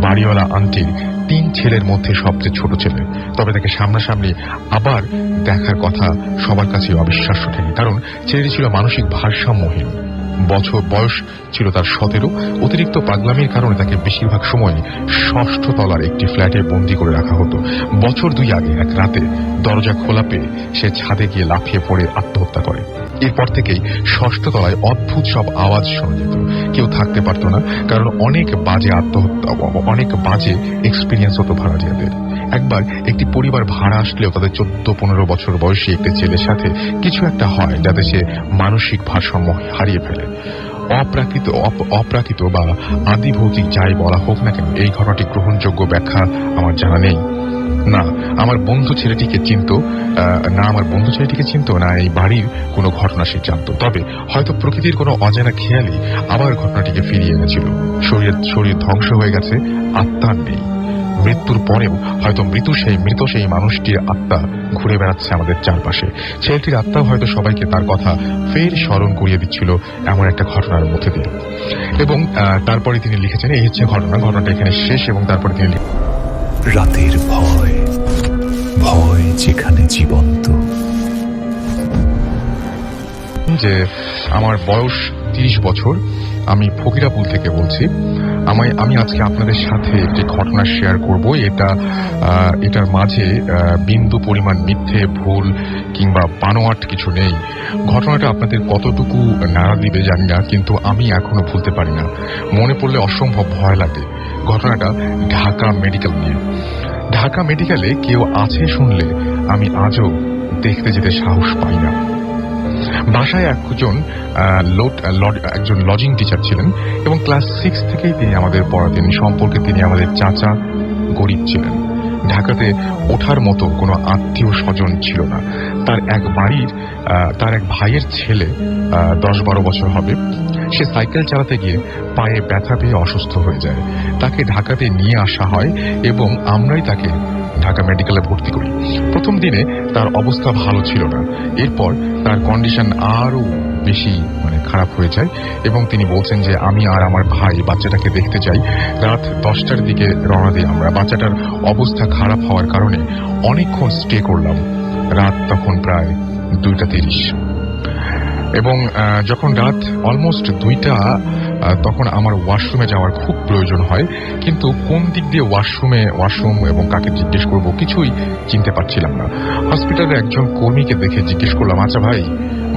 B: বাড়িওয়ালা আন্টির 3 ছেলের মধ্যে সবচেয়ে ছোট ছেলে। তবে তাকে সামনাসামনি আবার দেখার কথা সবার কাছে অবিশ্বাস্য ঠেকে, কারণ ছেলেটি ছিল মানসিক ভারসাম্যহীন। বয়স ছিল তার 17। অতিরিক্ত পাগলামির কারণে তাকে বেশিরভাগ সময় 6ষ্ঠ তলার একটি ফ্ল্যাটে বন্দী করে রাখা হতো। বছর 2 আগে এক রাতে দরজা খোলা পেয়ে সে ছাদে গিয়ে লাফিয়ে পড়ে আত্মহত্যা করে। এরপর থেকেই 6ষ্ঠ তলায় অদ্ভুত সব আওয়াজ শোনা যেত। কেউ থাকতে পারত না, কারণ অনেক বাজে এক্সপিরিয়েন্স হতো ভাড়াটিয়াদের। একবার একটি পরিবার ভাড়া আসলেও তাদের 14-15 বছর বয়সী একটি ছেলের সাথে কিছু একটা হয় যাতে সে মানসিক ভারসাম্য হারিয়ে ফেলে। অপ্রাকৃত বা আদিভৌতিক যাই বলা হোক না কেন, এই ঘটনাটি গ্রহণযোগ্য ব্যাখ্যা আমার জানা নেই। না আমার বন্ধু ছেলেটিকে চিনত না এই বাড়ির কোনো ঘটনা সে জানত। তবে হয়তো প্রকৃতির কোনো অজানা খেয়ালই আবার ঘটনাটিকে ফিরিয়ে এনেছিল। শরীর ধ্বংস হয়ে গেছে, আত্মা নেই। মৃত্যুর পরেও হয়তো মৃত সেই মানুষটির আত্মা ঘুরে বেড়াচ্ছে আমাদের চারপাশে। ছেলেটির আত্মাও হয়তো সবাইকে তার কথা ফের স্মরণ করিয়ে দিচ্ছিল এমন একটা ঘটনার মধ্যে দিয়ে। এবং তারপরে তিনি লিখেছেন, এই হচ্ছে ঘটনাটা এখানে শেষ। এবং তারপরে তিনি
C: রাতের ভয়, ভয় যেখানে জীবন্ত।
B: যে আমার বয়স 30 বছর, আমি ফকিরাপুল থেকে বলছি। আমি আজকে আপনাদের সাথে একটি ঘটনা শেয়ার করব। এটার মাঝে বিন্দু পরিমাণ মিথ্যে, ভুল কিংবা বানোয়াট কিছু নেই। ঘটনাটা আপনাদের কতটুকু নাড়া দিবে জানি না, কিন্তু আমি এখনো ভুলতে পারি না। মনে পড়লে অসম্ভব ভয় লাগে। ঘটনাটা ঢাকা মেডিকেল নিয়ে। ঢাকা মেডিকেলে কেউ আছে শুনলে আমি আজও দেখতে যেতে সাহস পাই না। বাসায় একজন লজিং টিচার ছিলেন এবং ক্লাস 6 থেকেই তিনি আমাদের পড়াতেন। সম্পর্কে তিনি আমাদের চাচা, গরিব ছিলেন। ঢাকাতে ওঠার মতো কোনো আত্মীয় স্বজন ছিল না। তার এক ভাইয়ের ছেলে 10-12 বছর হবে। সে সাইকেল চালাতে গিয়ে পায়ে ব্যথা পেয়ে অসুস্থ হয়ে যায়। তাকে ঢাকাতে নিয়ে আসা হয় এবং আমরাই তাকে ঢাকা মেডিকেলে ভর্তি করি। প্রথম দিনে তার অবস্থা ভালো ছিল না। এরপর তার কন্ডিশন আরো বেশি খারাপ হয়ে যায় এবং তিনি বলছেন যে আমি আর আমার ভাই বাচ্চাটাকে দেখতে চাই। রাত 10টার দিকে রওনা দিই আমরা। বাচ্চাটার অবস্থা খারাপ হওয়ার কারণে অনেকক্ষণ স্টে করলাম। রাত তখন প্রায় 2:30 এবং যখন রাত অলমোস্ট 2টা তখন আমার ওয়াশরুমে যাওয়ার খুব প্রয়োজন হয়, কিন্তু কোন দিক দিয়ে ওয়াশরুম এবং কাকে জিজ্ঞেস করব কিছুই চিনতে পারছিলাম না। হসপিটালের একজন কর্মীকে দেখে জিজ্ঞেস করলাম, আচ্ছা ভাই,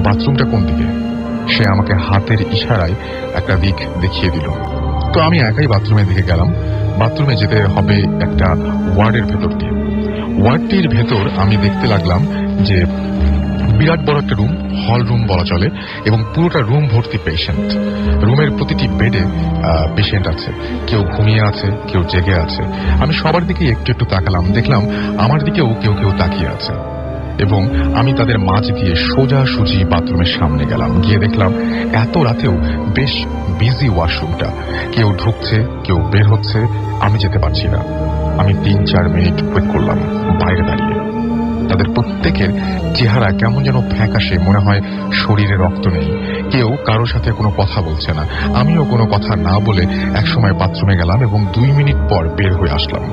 B: বাথরুমটা কোন দিকে? সে আমাকে হাতের ইশারায় একটা দিক দেখিয়ে দিল। তো আমি একাই বাথরুমের দিকে গেলাম। বাথরুমে যেতে হবে একটা ওয়ার্ডের ভেতর দিয়ে। ওয়ার্ডটির ভেতর আমি দেখতে লাগলাম যে বিরাট বড় একটা রুম, হল রুম বলা চলে, এবং পুরোটা রুম ভর্তি পেশেন্ট। রুমের প্রতিটি বেডে পেশেন্ট আছে, কেউ ঘুমিয়ে আছে, কেউ জেগে আছে। আমি সবার দিকে একটু একটু তাকালাম, দেখলাম আমার দিকেও কেউ কেউ তাকিয়ে আছে, এবং আমি তাদের মাঝ দিয়ে সোজাসুজি বাথরুমের সামনে গেলাম। গিয়ে দেখলাম এত রাতেও বেশ বিজি ওয়াশরুমটা, কেউ ঢুকছে, কেউ বের হচ্ছে, আমি যেতে পারছি না। আমি 3-4 মিনিট ওয়েট করলাম বাইরে দাঁড়িয়ে। তাদের প্রত্যেকের চেহারা কেমন যেন ফ্যাকাশে, মনে হয় শরীরে রক্ত নেই, কেউ কারোর সাথে কোনো কথা বলছে না। আমিও কোনো কথা না বলে একসময় বাথরুমে গেলাম এবং 2 মিনিট পর বের হয়ে আসলাম।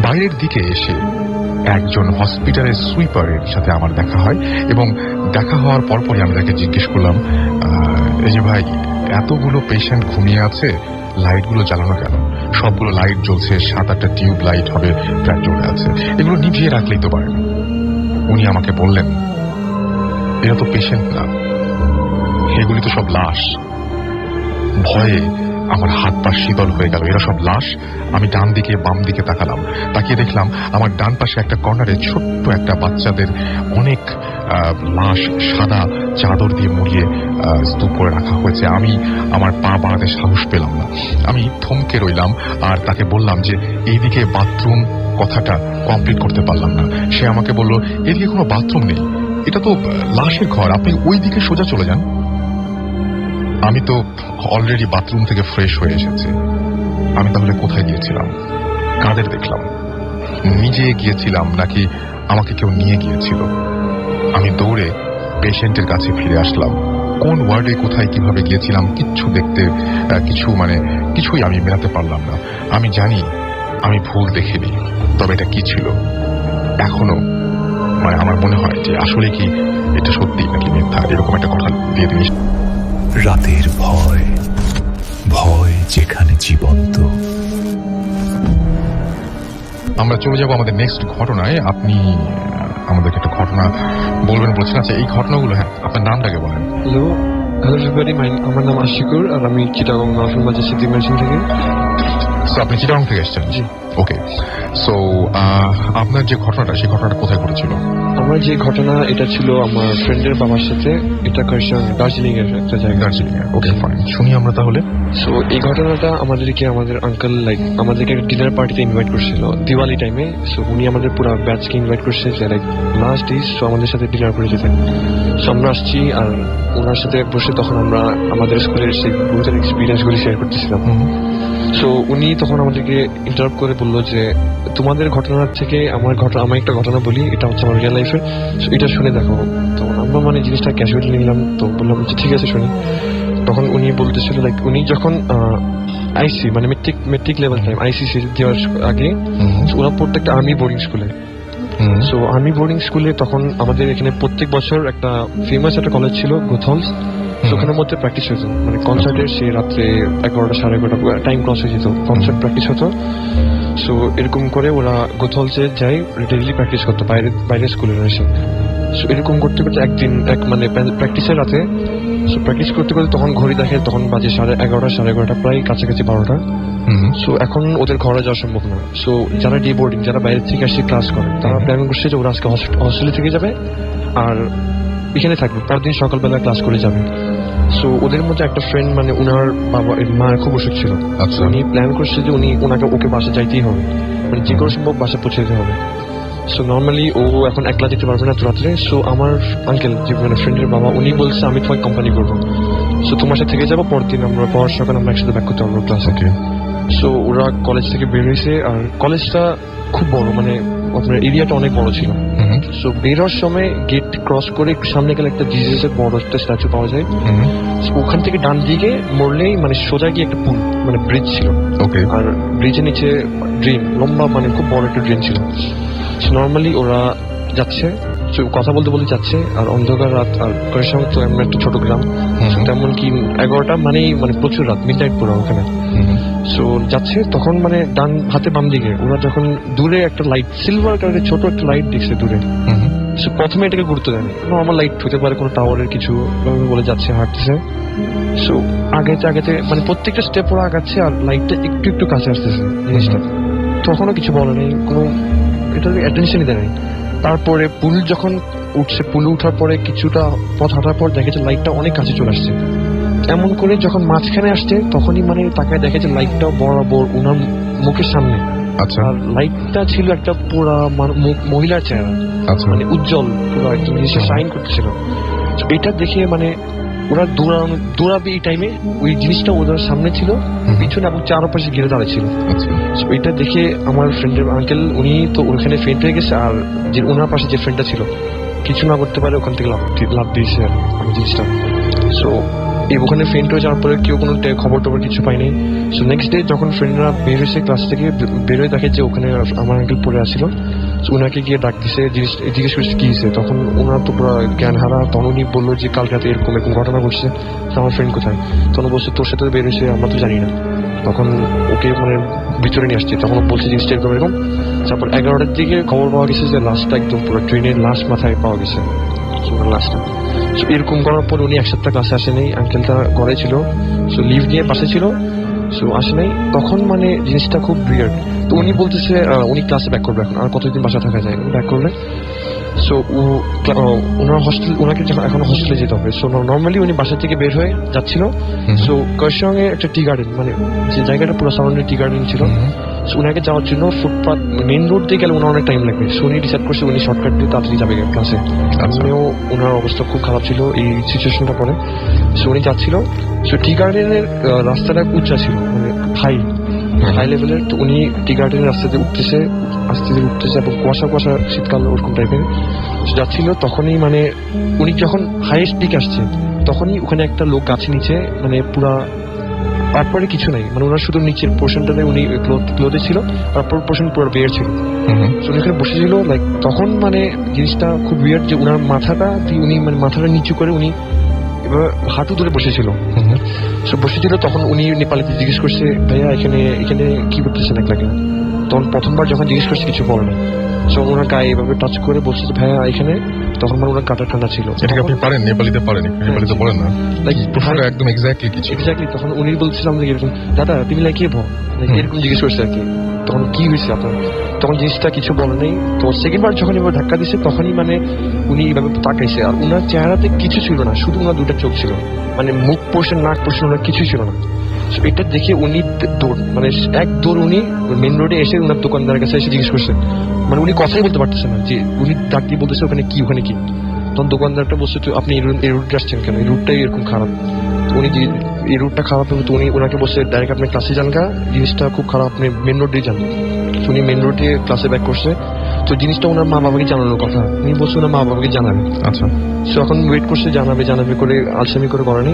B: বাইরের দিকে এসে একজন হসপিটালের সুইপারের সাথে আমার দেখা হয়, এবং দেখা হওয়ার পরপরই আমি তাকে জিজ্ঞেস করলাম, এই যে ভাই, এতগুলো পেশেন্ট ঘুমিয়ে আছে, লাইটগুলো জ্বালানো কেন? সবগুলো লাইট জ্বলছে, 7-8টা টিউব লাইট হবে প্রায় জ্বলে আছে, এগুলো নিভিয়ে রাখলেই তো পারেন। উনি আমাকে বললেন, এরা তো পেশেন্ট না, এগুলি তো সব লাশ। ভয়ে আমার হাত পা শীতল হয়ে গেল। এরা সব লাশ। আমি ডান দিকে বাম দিকে তাকালাম, তাকিয়ে দেখলাম আমার ডান পাশে একটা কর্নারে ছোট্ট একটা বাচ্চাদের অনেক লাশ সাদা চাদর দিয়ে মুড়িয়ে স্তূপ করে রাখা হয়েছে। আমি আমার পা বাড়াতে সাহস পেলাম না, আমি থমকে রইলাম আর তাকে বললাম যে এইদিকে বাথরুম কথাটা কমপ্লিট করতে পারলাম না। সে আমাকে বলল, এদিকে কোনো বাথরুম নেই, এটা তো লাশের ঘর, আপনি ওই দিকে সোজা চলে যান। আমি তো অলরেডি বাথরুম থেকে ফ্রেশ হয়ে এসেছি। আমি তাহলে কোথায় গিয়েছিলাম? কাদের দেখলাম? নিজে গিয়েছিলাম নাকি আমাকে কেউ নিয়ে গিয়েছিল? আমি দৌড়ে পেশেন্টের কাছে ফিরে আসলাম। কোন ওয়ার্ডে কোথায় কিভাবে গিয়েছিলাম কিচ্ছু দেখতে কিছুই আমি মেলাতে পারলাম না। আমি জানি আমি ভুল দেখিনি, তবে এটা কি ছিল এখনো আমার মনে হয় যে আসলে কি এটা সত্যি নাকি মিথ্যা, এরকম একটা কথা দিয়ে তিনি।
C: রাতের ভয়, ভয় যেখানে জীবন্ত।
B: আমরা চলে যাব আমাদের নেক্সট ঘটনায়। আপনি আমাদেরকে একটা ঘটনা বলবেন বলছেন। আচ্ছা, এই ঘটনাগুলো, হ্যাঁ, আপনার নামটাকে বলেন।
E: হ্যালো এভরিবডি, আমার নাম আশিকুর, আর আমি চিটাগং নরফুল বাজার সিটি মেডিসিন থেকে।
B: সো আপনি চিটাগং থেকে এসেছেন?
E: জি।
B: ওকে, সো আপনার যে ঘটনাটা, সেই ঘটনাটা কোথায় ঘটেছিল?
E: আমার যে ঘটনা, এটা ছিল আমার ফ্রেন্ডের বাবার সাথে। এটা কারশন দার্জিলিং এর একটা জায়গা।
B: দার্জিলিং এর? ওকে, ফাইন, শুনি আমরা তাহলে।
E: সো এই ঘটনাটা আমাদের আঙ্কেল আমাদেরকে একটা ডিনার পার্টিতে ইনভাইট করছিল দিওয়ালি টাইমে। সো উনি আমাদের পুরো ব্যাচকে ইনভাইট করছে যে লাস্ট ডে, সো আমাদের সাথে ডিনার করে যেতেন। সো আমরা আসছি, আর ওনার সাথে বসে তখন আমরা আমাদের স্কুলের সেই বহুত এক্সপিরিয়েন্স গুলি শেয়ার করতেছিলাম। সো উনি তখন আমাদেরকে ইন্টারাপ্ট করে বললো যে তোমাদের ঘটনার থেকে আমার একটা ঘটনা বলি, এটা হচ্ছে আমার রিয়েল লাইফের, এটা শুনে দেখো। তো আমরা জিনিসটা ক্যাজুয়ালি নিলাম, তো বললাম যে ঠিক আছে শুনি। তখন উনি বলতেছিল উনি যখন আইসি মেট্রিক লেভেল টাইম আইসিসি দেওয়ার আগে ওরা পড়তো একটা আর্মি বোর্ডিং স্কুলে। সো আর্মি বোর্ডিং স্কুলে তখন আমাদের এখানে প্রত্যেক বছর একটা ফেমাস একটা কলেজ ছিল গোথলস। ওখানের মধ্যে প্র্যাকটিস হতো, কনসার্টের সে রাত্রে 11টা 11:30 টাইম ক্রস হয়ে যেত, কনসার্ট প্র্যাকটিস হতো। সো এরকম করে ওরা গোথলসে যায়, ডেইলি প্র্যাকটিস করতো বাইরের স্কুলের এসে। সো এরকম করতে করতে একদিন প্র্যাকটিসের রাতে প্র্যাকটিস করতে করতে তখন ঘড়ি দেখে, তখন বাজে 11:30 11:30, প্রায় কাছাকাছি 12টা। সো এখন ওদের ঘরে যাওয়া সম্ভব না। সো যারা ডে বোর্ডিং, যারা বাইরে থেকে আসে ক্লাস করে, তারা প্ল্যান করছে যে ওরা আজকে হস্টেলে থেকে যাবে আর এখানে থাকবে, পরের দিন সকালবেলা ক্লাস করে যাবে। সো ওদের মধ্যে একটা ফ্রেন্ড, উনার বাবা মায়ের খুব অসুখ ছিল। উনি প্ল্যান করছে যে ওকে বাসা যাইতেই হবে, যে কোনো সম্ভব বাসা পৌঁছে যেতে হবে। সো নর্মালি ও এখন একলা যেতে পারবে না এত রাত্রে। সো আমার আঙ্কেল, যে ফ্রেন্ডের বাবা, উনি বলছে আমি তোমাকে কোম্পানি করবো, সো তোমার সাথে থেকে যাবো, পরের দিন পরের সকাল আমরা একসাথে ব্যাক করতে পারবো ক্লাসে। সো ওরা কলেজ থেকে বের হয়েছে, আর কলেজটা খুব বড়, আপনার এরিয়াটা অনেক বড় ছিল। সো বের হওয়ার সময় গেট ক্রস করে একটু সামনে গেলে একটা জিজাসের বড় একটা স্ট্যাচু পাওয়া যায়। ওখান থেকে ডান দিকে মরলেই সোজা গিয়ে একটা পুল, ব্রিজ ছিল। আর ব্রিজের নিচে ড্রেন, লম্বা খুব বড় একটা ড্রেন ছিল। নর্মালি ওরা যাচ্ছে, So, কথা বলতে বলতে যাচ্ছে আর অন্ধকার রাত আর কৈশাং তো এমন একটা ছোট গ্রাম, So, তেমন কি 11টা মানে প্রচুর রাত, মিডনাইট পুরো ওখানে। সো যাচ্ছে তখন মানে ডান হাতে বাম দিকে ওরা যখন দূরে একটা লাইট, সিলভার কালারের ছোট একটা লাইট দেখছে দূরে। সো প্রথমে এটাকে গুরুত্ব দেয়নি, নর্মাল লাইট হতে পারে, কোনো টাওয়ারের কিছু বলে যাচ্ছে, হাঁটতেছে। সো আগেতে মানে প্রত্যেকটা স্টেপ ওরা আগাচ্ছে আর লাইটটা একটু একটু কাছে আসতেছে জিনিসটা। তখনও কিছু বলে নেই, কোনো এটা অ্যাটেনশনই দেয় নাই। তারপরে পুল যখন উঠছে, পুলে উঠার পরে কিছুটা পথ হাঁটার পর দেখেছে লাইটটা অনেক কাছে চলে আসছে। এমন করে যখন মাঝখানে আসছে তখনই মানে তাকে দেখে যে লাইটটা বরাবর ওনার মুখের সামনে।
B: আচ্ছা,
E: আর লাইটটা ছিল একটা পুরা মহিলার চেহারা,
B: আচ্ছা,
E: মানে উজ্জ্বল পুরো একদম জিনিসটা শাইন করতেছিল। এটা দেখে মানে ওরা দৌড়াবে এই টাইমে, ওই জিনিসটা ওদের সামনে ছিল, পিছনে এবং চারপাশে ঘিরে দাঁড়িয়েছিল।
B: আচ্ছা,
E: এটা দেখে আমার ফ্রেন্ডের আঙ্কেল উনি তো ওখানে ফেন্ট হয়ে গেছে, আর যে ওনার পাশে যে ফ্রেন্ডটা ছিল কিছু না করতে পারে ওখান থেকে লাভ দিয়েছে আর আমি জিনিসটা। সো এই ওখানে ফেন্ট হয়ে যাওয়ার পরে কেউ কোনো খবর টবর কিছু পায়নি। সো নেক্সট ডে যখন ফ্রেন্ডরা বের হয়েছে ক্লাস থেকে, বেরোয় দেখে যে ওখানে আমার আঙ্কেল পড়ে আসছিল। সো ওনাকে গিয়ে ডাক দিছে, জিজ্ঞেস করছে কি হয়েছে। তখন ওনার তো পুরো জ্ঞান হারা। তখন উনি বললো যে কাল রাতে এরকম ঘটনা ঘটছে, আমার ফ্রেন্ড কোথায়। তখন বলছে তোর সাথে বের হয়েছে, আমরা তো জানি না। তখন ওকে মানে ভিতরে নিয়ে আসছে, তখন বলছে জিনিসটা এরকম এরকম। তারপর 11টার দিকে খবর পাওয়া গেছে যে লাশটা একদম পুরো ট্রেনের লাশ মাথায় পাওয়া গেছে লাশটা। এরকম করার পর উনি এক সপ্তাহ ক্লাসে আসে নাই, আঙ্কেলটা ঘরে ছিল, সো লিভ নিয়ে পাশে ছিল, সো আসে নাই। তখন মানে জিনিসটা খুব উইয়ার্ড। তো উনি বলতেছে উনি ক্লাসে ব্যাক করবে এখন, আর কতদিন বাসা থাকা যায়, ব্যাক করলে। সো ওনার হোস্টেল, ওনাকে এখন হোস্টেলে যেতে হবে। সো নর্মালি উনি বাসা থেকে বের হয়ে যাচ্ছিল। সো কৈশাংয়ে একটা টি গার্ডেন, মানে যে জায়গাটা পুরো সারাউন্ডিং টি গার্ডেন ছিল, সো ওনাকে যাওয়ার জন্য ফুটপাথ মেইন রোড দিয়ে গেলে ওনার অনেক টাইম লাগবে। সো উনি ডিসাইড করছে উনি শর্টকাট দিয়ে তাড়াতাড়ি যাবে ক্লাসে। উনিও ওনার অবস্থা খুব খারাপ ছিল এই সিচুয়েশনটা পরে। সো উনি যাচ্ছিল। সো টি গার্ডেনের রাস্তাটা উঁচা ছিল, মানে হাই লেভেলের। তো উনি টি গার্ডেনের রাস্তা দিয়ে উঠতেছে, আস্তে ধীরে উঠতেছে, এবং কুয়াশা শীতকাল ওরকম টাইপের যাচ্ছিল। তখনই মানে উনি যখন হাইয়েস্ট পিক আসছে তখনই ওখানে একটা লোক গাছে নিচে, মানে পুরা তারপরে কিছু নাই, মানে ওনার শুধু নিচের পোর্শনটাতে উনি ক্লোথে ছিল, তারপর পোর্শন পুরো বেয়ার ছিল। উনি ওখানে বসেছিল। লাইক তখন মানে জিনিসটা খুব উইয়ার্ড যে ওনার মাথাটা উনি মানে মাথাটা নিচু করে উনি এবার হাঁটু ধরে বসেছিল। বসেছিল তখন উনি নেপালিতে জিজ্ঞেস করছে ভাইয়া এখানে কি করতেছেন এক লাগে। তখন প্রথমবার যখন জিজ্ঞেস করছে কিছু বলে না। সো ওনার গায়ে এভাবে টাচ করে বলছে যে ভাইয়া এখানে, তখন মানে ওনার কাটা ঠান্ডা ছিল।
B: এটাকে আপনি পারেন নেপালিতে পারেন, নেপালিতে বলেন না, লাইক প্রশ্নটা একদম এক্স্যাক্টলি কিছু
E: এক্স্যাক্টলি। তখন উনি বলছিলাম যে এরকম দাদা তুমি লাইক কে ভো, এরকম জিজ্ঞেস করছে আর কি। তখন কি হয়েছে আপনার, তখন জিনিসটা কিছু বলে নেই। তো সেকেন্ড বার যখন এবার ধাক্কা দিচ্ছে তখনই মানে উনি এইভাবে তাকাইছে, আর ওনার চেহারাতে কিছু ছিল না, শুধু ওনার দুটা চোখ ছিল, মানে মুখ পোর্শন নাক পোর্শন ওনার কিছুই ছিল না। এটা দেখে উনি মানে এক দৌড় উনি মেন রোডে এসে ওনার দোকানদারের কাছে এসে জিজ্ঞেস করছে, মানে উনি কথাই বলতে পারতেছে না, যে উনি ডাক দিয়ে বলতেছে ওখানে কি। তখন দোকানদারটা বলছে তো আপনি এই রুটে আসছেন কেন, এই রুটটাই এরকম খারাপ। উনি এই রুটটা খারাপ হবে, তো উনি ওনাকে বলছে ডাইরেক্ট আপনি ক্লাসে যান গা, জিনিসটা খুব খারাপ, আপনি মেন রোড দিয়ে যান। উনি মেন রোড দিয়ে ক্লাসে ব্যাক করছে। তো জিনিসটা ওনার মা বাবাকে জানানোর কথা, উনি বলছে ওনার মা বাবাকে জানাবে।
B: আচ্ছা,
E: সো এখন ওয়েট করছে জানাবে করে আলসামি করে করেনি।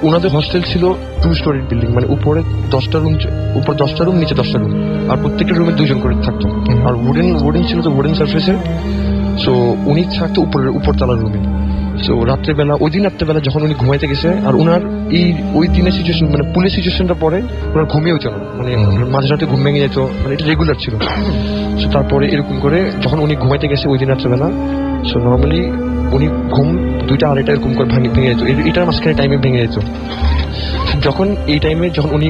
E: ওনাদের হোস্টেল ছিল 2 স্টোরির বিল্ডিং, মানে উপরে 10টা রুম, উপর 10টা রুম, নিচে 10টা রুম, আর প্রত্যেকটা রুমে 2 জন করে থাকতো। আর উডেন ছিল, তো উডেন সারফেসের। সো উনি থাকতো উপরতলার রুমে। সো রাত্রেবেলা, ওই দিন রাত্রেবেলা যখন উনি ঘুমাইতে গেছে, আর ওনার ওই দিনের সিচুয়েশন, মানে পুলিশ সিচুয়েশনটা পরে ওনার ঘুমিয়ে হতো না, মানে মাঝরাতে ঘুম ভেঙে যেত, মানে এটা রেগুলার ছিল। সো তারপরে এরকম করে যখন উনি ঘুমাইতে গেছে ওই দিন রাত্রেবেলা, সো নর্মালি উনি ঘুম 2টা 2:30 এরকম করে ভেঙে যেত, এটার মাঝখানে টাইমে ভেঙে যেত। যখন এই টাইমে যখন উনি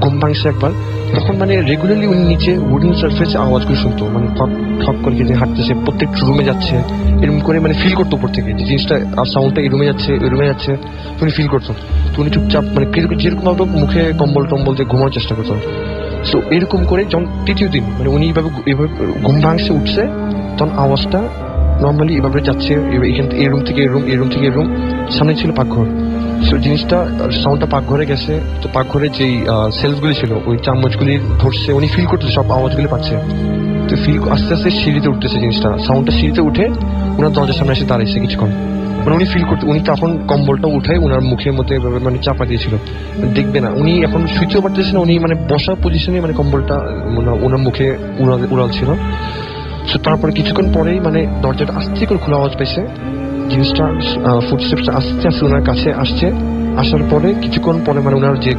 E: ঘুম ভাঙছে একবার, তখন মানে রেগুলারলি উনি নিচে উডেন সারফেসে আওয়াজগুলো শুনতো, মানে ঠক করে যে হাঁটতেছে, প্রত্যেক রুমে যাচ্ছে, এরকম করে মানে ফিল করতো উপর থেকে যে জিনিসটা, আর সাউন্ডটা এই রুমে যাচ্ছে ওই রুমে যাচ্ছে, উনি ফিল করতো। তো উনি চুপচাপ মানে যেরকম ভাবে মুখে কম্বল দিয়ে ঘুমানোর চেষ্টা করতো। সো এরকম করে যখন 3য় দিন মানে উনি এইভাবে ঘুম ভাঙছে উঠছে, তখন আওয়াজটা নর্মালি এভাবে যাচ্ছে, এখান থেকে এই রুম থেকে এই রুম, এই রুম থেকে এই রুম, সামনে ছিল পাকঘর। সো জিনিসটা সাউন্ডটা পাকঘরে গেছে। তো পাকঘরে যেই সেলফগুলি ছিল ওই চামচগুলি ধরছে, উনি ফিল করতেছে সব আওয়াজগুলি পাচ্ছে। তো ফিল আস্তে আস্তে সিঁড়িতে উঠতেছে জিনিসটা, সাউন্ডটা সিঁড়িতে উঠে ওনার দরজার সামনে এসে দাঁড়িয়েছে কিছুক্ষণ, মানে উনি ফিল করতে, উনি তখন কম্বলটা উঠাই ওনার মুখের মধ্যে মানে চাপা দিয়েছিল, দেখবে না। উনি এখন শুইতেও পারতেছে না, উনি মানে বসা পজিশনে মানে কম্বলটা ওনার মুখে উড়াল ছিল। So, তারপরে কিছুক্ষণ পরেই মানে দরজাটা আস্তে করে খোলা আওয়াজ পেয়েছে, জিনিসটা ফুটস্টেপসটা আস্তে আস্তে ওনার কাছে আসছে। আসার পরে কিছুক্ষণ পরে মানে ওনার যে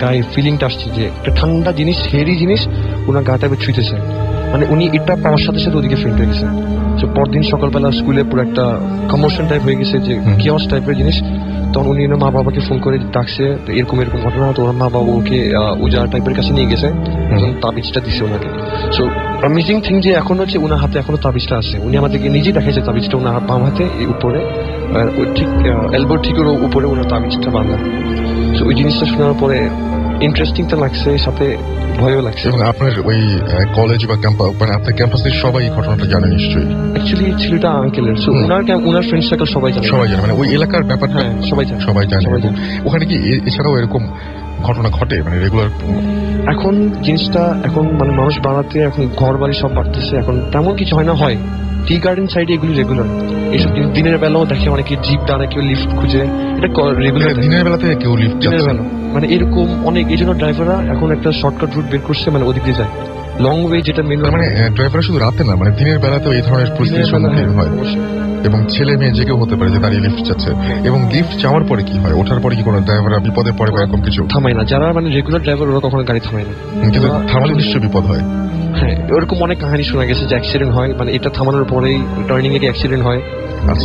E: গায়ে ফিলিংটা আসছে যে একটা ঠান্ডা জিনিস, হেরি জিনিস ওনার গাটা ছুঁইতেছে। মানে উনি এটা পাওয়ার সাথে সাথে ওদিকে ফেন্ট হয়ে গেছে। তো পরদিন সকালবেলা স্কুলে পুরো একটা কমোশন টাইপ হয়ে গেছে, যে কিয়স টাইপের জিনিস। তখন উনি মা বাবাকে ফোন করে ডাকছে, এরকম ঘটনা। তো ওনার মা বাবা ওকে উজার টাইপের কাছে নিয়ে গেছে, তাবিজটা দিছে ওনাকে। সো অ্যামেজিং থিং যে এখন হচ্ছে ওনার হাতে এখনো তাবিজটা আছে। উনি আমাদেরকে নিজেই দেখাইছে তাবিজটা ওনার বাম হাতে এই উপরে, ঠিক এলবোর ঠিক উপরে ওনার তাবিজটা বাঁধা। তো ওই জিনিসটা শোনার পরে ইন্টারেস্টিং তো লাগছে, সাথে ভয়ও লাগছে।
B: এবং আপনার ওই কলেজ বা মানে আপনার ক্যাম্পাসের সবাই এই ঘটনাটা জানে নিশ্চয়ই।
E: অ্যাকচুয়ালি ছেলেটা আঙ্কেলের, সো ওনার ফ্রেন্ড সার্কেল সবাই জানে,
B: মানে ওই এলাকার ব্যাপারটা সবাই জানে। ওখানে কি এছাড়াও এরকম ঘটনা ঘটে মানে রেগুলার?
E: এখন জিনিসটা এখন মানে মানুষ বাড়াতে, এখন ঘর বাড়ি সব বাড়তেছে, এখন তেমন কিছু হয় না। হয় টি গার্ডেন সাইডে এগুলি রেগুলার। এইসব দিনের বেলাও দেখে অনেকে জিপ দ্বারা, কেউ লিফট খুঁজে, এটা রেগুলার।
B: দিনের বেলাতে কেউ লিফট,
E: দিনের বেলা মানে এরকম অনেক। এই জন্য ড্রাইভাররা এখন একটা শর্টকাট রুট বের করছে, মানে ওদিক দিয়ে যায় লং ওয়ে, যেটা মেন।
B: মানে ড্রাইভার শুধু রাতে না, মানে দিনের বেলাতেও এই ধরনের পরিস্থিতির সম্মুখীন হয়। এবং ছেলে মেয়ে যে কেউ হতে পারে যে দাঁড়িয়ে লিফট যাচ্ছে। এবং লিফট যাওয়ার পরে কি হয়, ওঠার পরে কি কোনো ড্রাইভাররা বিপদে পড়ে বা এরকম কিছু?
E: থামায় না, যারা মানে রেগুলার ড্রাইভার ওরা কখনো গাড়ি থামায় না।
B: কিন্তু থামালে নিশ্চয়ই বিপদ হয়।
E: হ্যাঁ, ওরকম অনেক কাহিনী শোনা গেছে যে অ্যাক্সিডেন্ট হয়, মানে এটা থামানোর পরেই টার্নিং এ অ্যাক্সিডেন্ট হয়,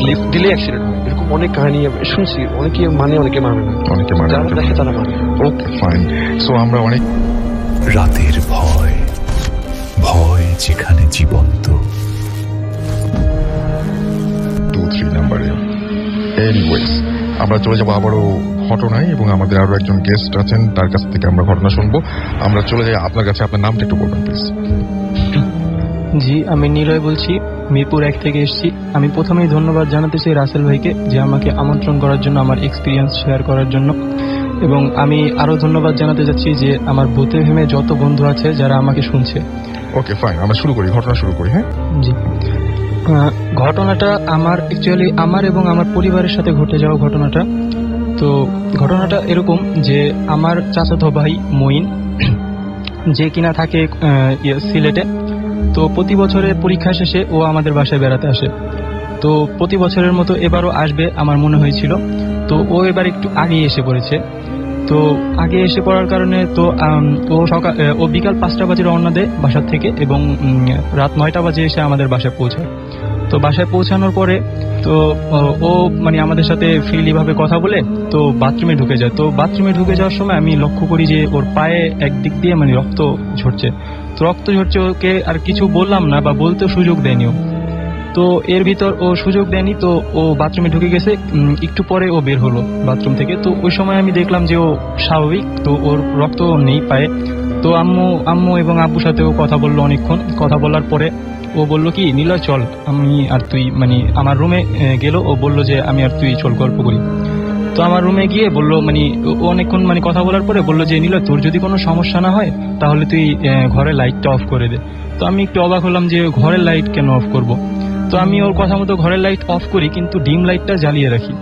E: লিফট দিলে অ্যাক্সিডেন্ট হয়। এরকম অনেক কাহিনী শুনছি। অনেকে মানে, অনেকে মানে না। যারা দেখে তারা মানে।
B: Okay fine. সো আমরা অনেক
C: রাতের ভয়, ভয় যেখানে জীবন্ত।
B: 2-3 নাম্বারে। এনিওয়েজ, আমরা চলে যাবো আবারও ঘটনায়, এবং আমাদের আরো একজন গেস্ট আছেন, তার কাছ থেকে আমরা ঘটনা শুনবো। আমরা চলে যাই আপনার কাছে। আপনার নামটা একটু বলবেন প্লিজ।
F: জি, আমি নিলয় বলছি, মিরপুর 1 থেকে এসেছি। আমি প্রথমেই ধন্যবাদ জানাতে চাই রাসেল ভাইকে, যে আমাকে আমন্ত্রণ করার জন্য, আমার এক্সপিরিয়েন্স শেয়ার করার জন্য। এবং আমি আরো ধন্যবাদ জানাতে যাচ্ছি যে আমার ভূতে ভেমে যত বন্ধু আছে যারা আমাকে শুনছে।
B: ওকে ফাইন, আমরা শুরু করি, ঘটনা শুরু করি। হ্যাঁ
F: জি, ঘটনাটা অ্যাকচুয়ালি আমার এবং আমার পরিবারের সাথে ঘটে যাওয়া ঘটনাটা। তো ঘটনাটা এরকম যে আমার চাচাতো ভাই মঈন, যে কিনা থাকে সিলেটে। তো প্রতি বছরে পরীক্ষা শেষে ও আমাদের বাসায় বেড়াতে আসে। তো প্রতি বছরের মতো এবারও আসবে আমার মনে হয়েছিল। তো ও এবার একটু আগে এসে পড়েছে। তো আগে এসে পড়ার কারণে তো ও বিকাল 5টা বাজে রওনা দেয় বাসার থেকে, এবং রাত 9টা বাজে এসে আমাদের বাসায় পৌঁছায়। তো বাসায় পৌঁছানোর পরে তো ও মানে আমাদের সাথে ফ্রিলি ভাবে কথা বলে তো বাথরুমে ঢুকে যায়। তো বাথরুমে ঢুকে যাওয়ার সময় আমি লক্ষ্য করি যে ওর পায়ে একদিক দিয়ে মানে রক্ত ঝরছে। তো রক্ত ঝরছে, ওকে আর কিছু বললাম না বা বলতেও সুযোগ দেয়নি ও। তো এর ভিতর ও সুযোগ দেয়নি, তো ও বাথরুমে ঢুকে গেছে। একটু পরে ও বের হলো বাথরুম থেকে। তো ওই সময় আমি দেখলাম যে ও স্বাভাবিক, তো ওর রক্ত নেই পায়ে। তো আম্মু এবং আব্বুর সাথেও কথা বললো অনেকক্ষণ। কথা বলার পরে ও বললো কি, নিলয় চল, আমি আর তুই, মানে আমার রুমে গেল। ও বললো যে আমি আর তুই চল গল্প করি। তো আমার রুমে গিয়ে বললো, মানে অনেকক্ষণ মানে কথা বলার পরে বললো যে নিলয়, তোর যদি কোনো সমস্যা না হয় তাহলে তুই ঘরের লাইটটা অফ করে দে। তো আমি একটু অবাক হলাম যে ঘরের লাইট কেন অফ করব। তো আমি ওর কথা মতো ঘরের লাইট অফ করি, কিন্তু ডিম লাইটটা জ্বালিয়ে রাখি।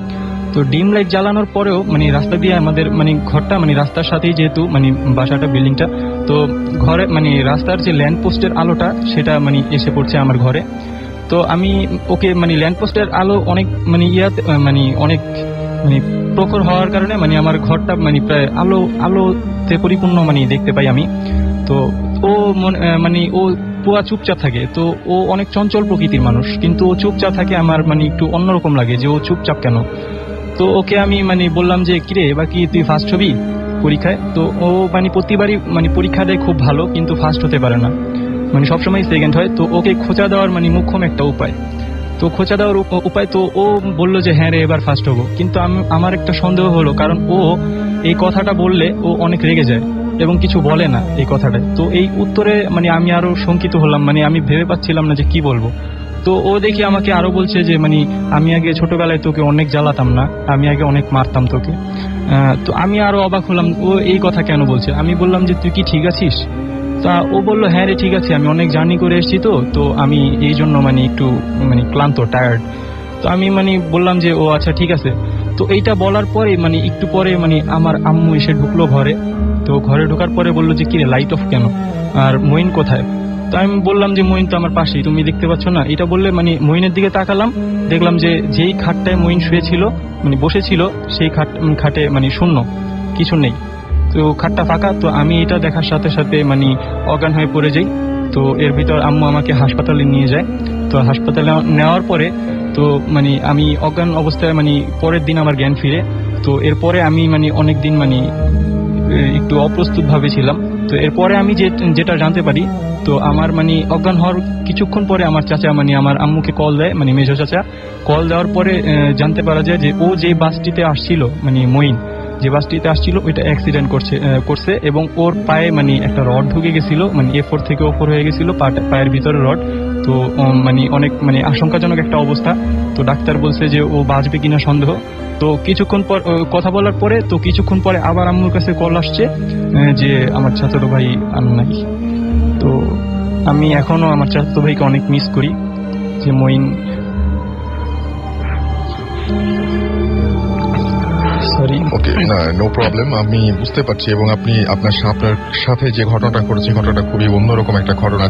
F: তো ডিম লাইট জ্বালানোর পরেও মানে রাস্তা দিয়ে আমাদের মানে ঘরটা মানে রাস্তার সাথেই, যেহেতু মানে বাসাটা বিল্ডিংটা, তো ঘরে মানে রাস্তার যে ল্যাম্প পোস্টের আলোটা সেটা মানে এসে পড়ছে আমার ঘরে। তো আমি ওকে মানে ল্যাম্প পোস্টের আলো অনেক মানে মানে অনেক মানে প্রখর হওয়ার কারণে মানে আমার ঘরটা মানে প্রায় আলোতে পরিপূর্ণ মানে দেখতে পাই আমি। তো ও মানে ও পুরা চুপচাপ থাকে। তো ও অনেক চঞ্চল প্রকৃতির মানুষ, কিন্তু ও চুপচাপ থাকে। আমার মানে একটু অন্যরকম লাগে যে ও চুপচাপ কেন। তো ওকে আমি মানে বললাম যে কিরে, এবার কি তুই ফার্স্ট হবি পরীক্ষায়? তো ও মানে প্রতিবারই মানে পরীক্ষা দেয় খুব ভালো, কিন্তু ফার্স্ট হতে পারে না, মানে সবসময় সেকেন্ড হয়। তো ওকে খোঁচা দেওয়ার মানে মুখ্যম একটা উপায়, তো খোঁচা দেওয়ার উপায়। তো ও বললো যে হ্যাঁ রে, এবার ফার্স্ট হবো। কিন্তু আমার একটা সন্দেহ হলো, কারণ ও এই কথাটা বললে ও অনেক রেগে যায় এবং কিছু বলে না এই কথাটায়। তো এই উত্তরে মানে আমি আরো শঙ্কিত হলাম, মানে আমি ভেবে পাচ্ছিলাম না যে কি বলবো। তো ও দেখি আমাকে আরো বলছে যে মানে আমি আগে ছোটবেলায় তোকে অনেক জ্বালাতাম না, আমি আগে অনেক মারতাম তোকে। তো আমি আরো অবাক হলাম, ও এই কথা কেন বলছে। আমি বললাম যে তুই কি ঠিক আছিস? তা ও বললো হ্যাঁ রে, ঠিক আছে, আমি অনেক জার্নি করে এসেছি। তো আমি এই জন্য মানে একটু মানে ক্লান্ত, টায়ার্ড। তো আমি মানে বললাম যে ও আচ্ছা ঠিক আছে। তো এইটা বলার পরে মানে একটু পরে মানে আমার আম্মু এসে ঢুকলো ঘরে। তো ঘরে ঢোকার পরে বললো যে কিরে, লাইট অফ কেন, আর মঈন কোথায়? তো আমি বললাম যে মঈন তো আমার পাশেই, তুমি দেখতে পাচ্ছ না? এটা বললে মানে মঈনের দিকে তাকালাম, দেখলাম যে যেই খাটটায় মঈন শুয়েছিল মানে বসেছিল সেই খাটে মানে শূন্য, কিছু নেই। তো খাটটা ফাঁকা। তো আমি এটা দেখার সাথে সাথে মানে অজ্ঞান হয়ে পড়ে যাই। তো এর ভিতর আম্মু আমাকে হাসপাতালে নিয়ে যায়। তো হাসপাতালে নেওয়ার পরে তো মানে আমি অজ্ঞান অবস্থায় মানে পরের দিন আমার জ্ঞান ফিরে। তো এরপরে আমি মানে অনেক দিন মানে একটু অপ্রস্তুত ভাবে ছিলাম। তো এরপরে আমি যেটা জানতে পারি, তো আমার মানে অজ্ঞান হওয়ার কিছুক্ষণ পরে আমার চাচা মানে আমার আম্মুকে কল দেয়, মানে মেজো চাচা। কল দেওয়ার পরে জানতে পারা যায় যে ও যে বাসটিতে আসছিল, মানে মঈন যে বাসটিতে আসছিল ওইটা অ্যাক্সিডেন্ট করছে এবং ওর পায়ে মানে একটা রড ঢুকে গেছিল, মানে A4 থেকে O4 হয়ে গেছিল পায়ের ভিতরে রড। তো মানে অনেক মানে আশঙ্কাজনক একটা অবস্থা। তো ডাক্তার বলছে যে ও বাঁচবে কিনা সন্দেহ। তো কিছুক্ষণ পর কথা বলার পরে তো কিছুক্ষণ পরে আবার আম্মুর কাছে কল আসছে যে আমার চাচাতো ভাই আর নাই। তো আমি এখনো আমার চাচাতো ভাইকে অনেক মিস করি, যে মঈন। সরি।
B: ওকে, না, নো প্রবলেম, আমি বুঝতে পারছি। এবং আপনি আপনার সাথে যে ঘটনাটা ঘটেছে, ঘটনাটা খুবই অন্যরকম একটা ঘটনা।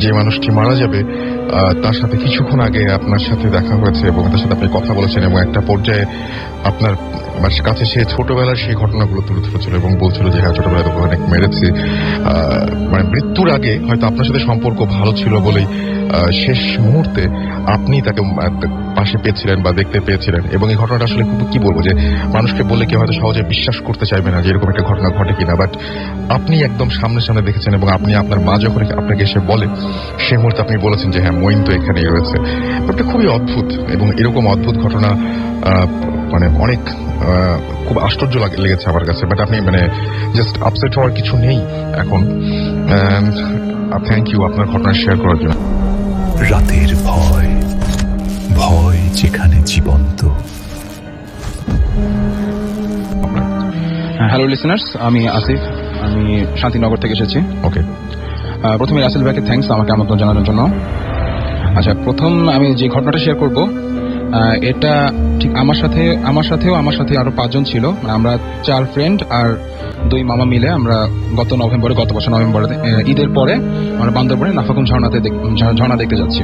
B: যে মানুষটি মারা যাবে তার সাথে কিছুক্ষণ আগে আপনার সাথে দেখা হয়েছে এবং তার সাথে আপনি কথা বলেছেন, এবং একটা পর্যায়ে আপনার কাছে সে ছোটবেলার সেই ঘটনাগুলো তুলে ধরেছিল এবং বলছিল যে হ্যাঁ, ছোটবেলায় তোকে অনেক মেরেছে। মানে মৃত্যুর আগে হয়তো আপনার সাথে সম্পর্ক ভালো ছিল বলেই শেষ মুহূর্তে আপনি তাকে পাশে পেয়েছিলেন বা দেখতে পেয়েছিলেন। এবং এই ঘটনাটা আসলে খুব, কি বলবো, যে মানুষকে বললে কেউ হয়তো সহজে বিশ্বাস করতে চাইবে না যে এরকম একটা ঘটনা ঘটে কিনা, বাট আপনি একদম সামনে সামনে দেখেছেন। এবং আপনি আপনার মা যখন আপনাকে এসে বলে, সেই মুহূর্তে আপনি বলেছেন যে হ্যাঁ, মঈন তো এখানেই রয়েছে। ব্যাপারটা খুবই অদ্ভুত, এবং এরকম অদ্ভুত ঘটনা মানে অনেক খুব আশ্চর্য লেগেছে আমার কাছে। বাট আপনি মানে জাস্ট আপসেট হওয়ার কিছু নেই এখন। থ্যাংক ইউ আপনার ঘটনা শেয়ার করার জন্য।
C: রাতের ভয়, ভয় যেখানে জীবন্ত।
G: হ্যালো লিসেনার্স, আমি আসিফ, আমি শান্তিনগর থেকে এসেছি।
B: ওকে,
G: প্রথমে রাসেল ভাইকে থ্যাঙ্কস আমাকে আমন্ত্রণ জানানোর জন্য। আচ্ছা, প্রথম আমি যে ঘটনাটা শেয়ার করব, এটা ঠিক আমার সাথে আরো 5 জন ছিল। আমরা 4 ফ্রেন্ড আর 2 মামা মিলে আমরা গত বছর নভেম্বরে ঈদের পরে আমরা বান্দরবনে নাফাকুম ঝর্ণা দেখতে যাচ্ছি।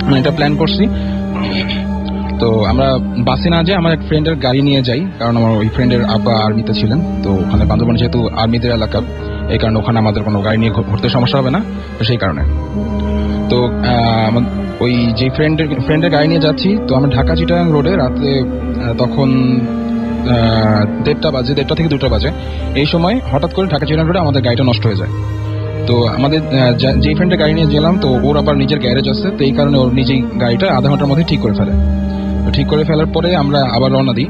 G: মানে এটা প্ল্যান করছি। তো আমরা বাসে না যাই, আমার এক ফ্রেন্ডের গাড়ি নিয়ে যাই, কারণ আমার ওই ফ্রেন্ডের আব্বা আর্মিতে ছিলেন। তো ওখানে বান্দরবনে যেহেতু আর্মিদের এলাকা, এই কারণে ওখানে আমাদের কোনো গাড়ি নিয়ে ঘুরতে সমস্যা হবে না, সেই কারণে। তো ওই যে ফ্রেন্ডের গাড়ি নিয়ে যাচ্ছি। তো আমরা ঢাকা চিটাগাং রোডে রাতে তখন 1:30 থেকে 2টা বাজে। এই সময় হঠাৎ করে ঢাকা চিটাগাং রোডে আমাদের গাড়িটা নষ্ট হয়ে যায়। তো আমাদের যে ফ্রেন্ডের গাড়ি নিয়ে গেলাম, তো ওর আবার নিজের গ্যারেজ আছে, তো এই কারণে ওর নিজেই গাড়িটা আধা ঘন্টার মধ্যে ঠিক করে ফেলে। ঠিক করে ফেলার পরে আমরা আবার রওনা দিই।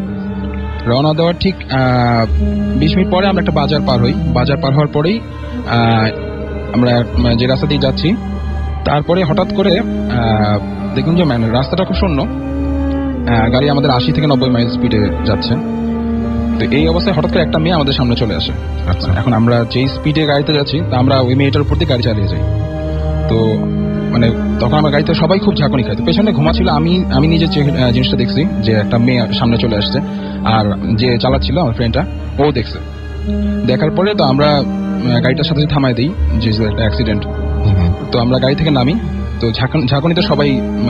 G: রওনা দেওয়ার ঠিক 20 মিনিট পরে আমরা একটা বাজার পার হই। বাজার পার হওয়ার পরেই আমরা যে রাস্তা দিয়ে যাচ্ছি, তারপরে হঠাৎ করে দেখুন যে রাস্তাটা খুব শূন্য, গাড়ি আমাদের 80 থেকে 90 মাইল স্পিডে যাচ্ছে। তো এই অবস্থায় হঠাৎ করে একটা মেয়ে আমাদের সামনে চলে আসে।
B: আচ্ছা,
G: এখন আমরা যেই স্পিডে গাড়িতে যাচ্ছি, তা আমরা ওই মেয়েটার উপর দিয়ে গাড়ি চালিয়ে যাই। তো মানে তখন আমার গাড়িতে সবাই খুব ঝাঁকুনি খায়। তো পেছনে ঘুমাচ্ছিল, আমি নিজে জিনিসটা দেখছি যে একটা মেয়ে সামনে চলে আসছে, আর যে চালাচ্ছিল আমার ফ্রেন্ডটা ও দেখছে। দেখার পরে তো আমরা গাড়িটার সাথে থামাই দিই, যে একটা অ্যাক্সিডেন্ট। তো আমরা গাড়ি থেকে নামি। তো ঝাঁকুনিতে সবাই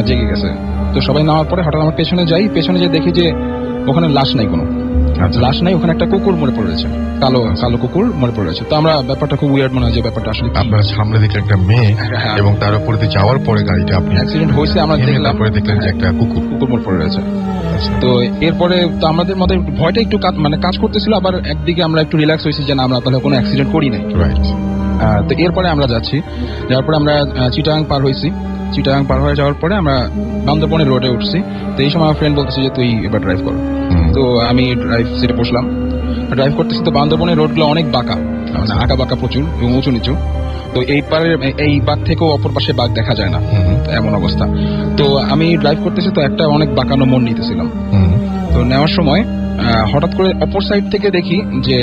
G: জেগে গেছে। তো সবাই নামার পরে হঠাৎ আমার পেছনে যে দেখি যে ওখানে লাশ নাই, কোনো লাশ নাই। ওখানে একটা কুকুর মরে পড়ে রয়েছে, কালো কুকুর মরে পড়ে রয়েছে। তো আমরা ব্যাপারটা খুব উইয়ার্ড মনে হয় যে ব্যাপারটা আসলে
B: আপনার সামনে দেখলেন একটা মেয়ে, এবং তার উপরে দিয়ে যাওয়ার পরে গাড়িটা আপনি
G: অ্যাক্সিডেন্ট হয়েছে আমরা দেখলাম,
B: তারপরে দেখলেন যে একটা কুকুর
G: মরে পড়ে রয়েছে। তো এরপরে তো আমাদের মধ্যে ভয়টা একটু কাজ করতেছিল, আবার একদিকে আমরা একটু রিল্যাক্স হয়েছি যে না, আমরা তাহলে কোনো অ্যাক্সিডেন্ট করি নাই।
B: রাইট।
G: তো এরপরে আমরা যাওয়ার পরে আমরা চিটাগাং পার হয়েছি। চিটাগাং পার হয়ে যাওয়ার পরে আমরা বান্দরবনের রোডে উঠছি। তো এই সময় আমার ফ্রেন্ড বলতেছে যে তুই এবার ড্রাইভ কর। তো আমি ড্রাইভ সিটে বসলাম, ড্রাইভ করতেছি। তো বান্দরবনের রোডগুলো অনেক বাঁকা, মানে আঁকা বাঁকা প্রচুর এবং উঁচু নিচু। তো এই বাঁক থেকেও অপর পাশে বাঁক দেখা যায় না, এমন অবস্থা। তো আমি ড্রাইভ করতেছি, তো একটা অনেক বাঁকানো মোড় নিতেছিলাম। তো নেওয়ার সময় হঠাৎ করে অপর সাইড থেকে দেখি যে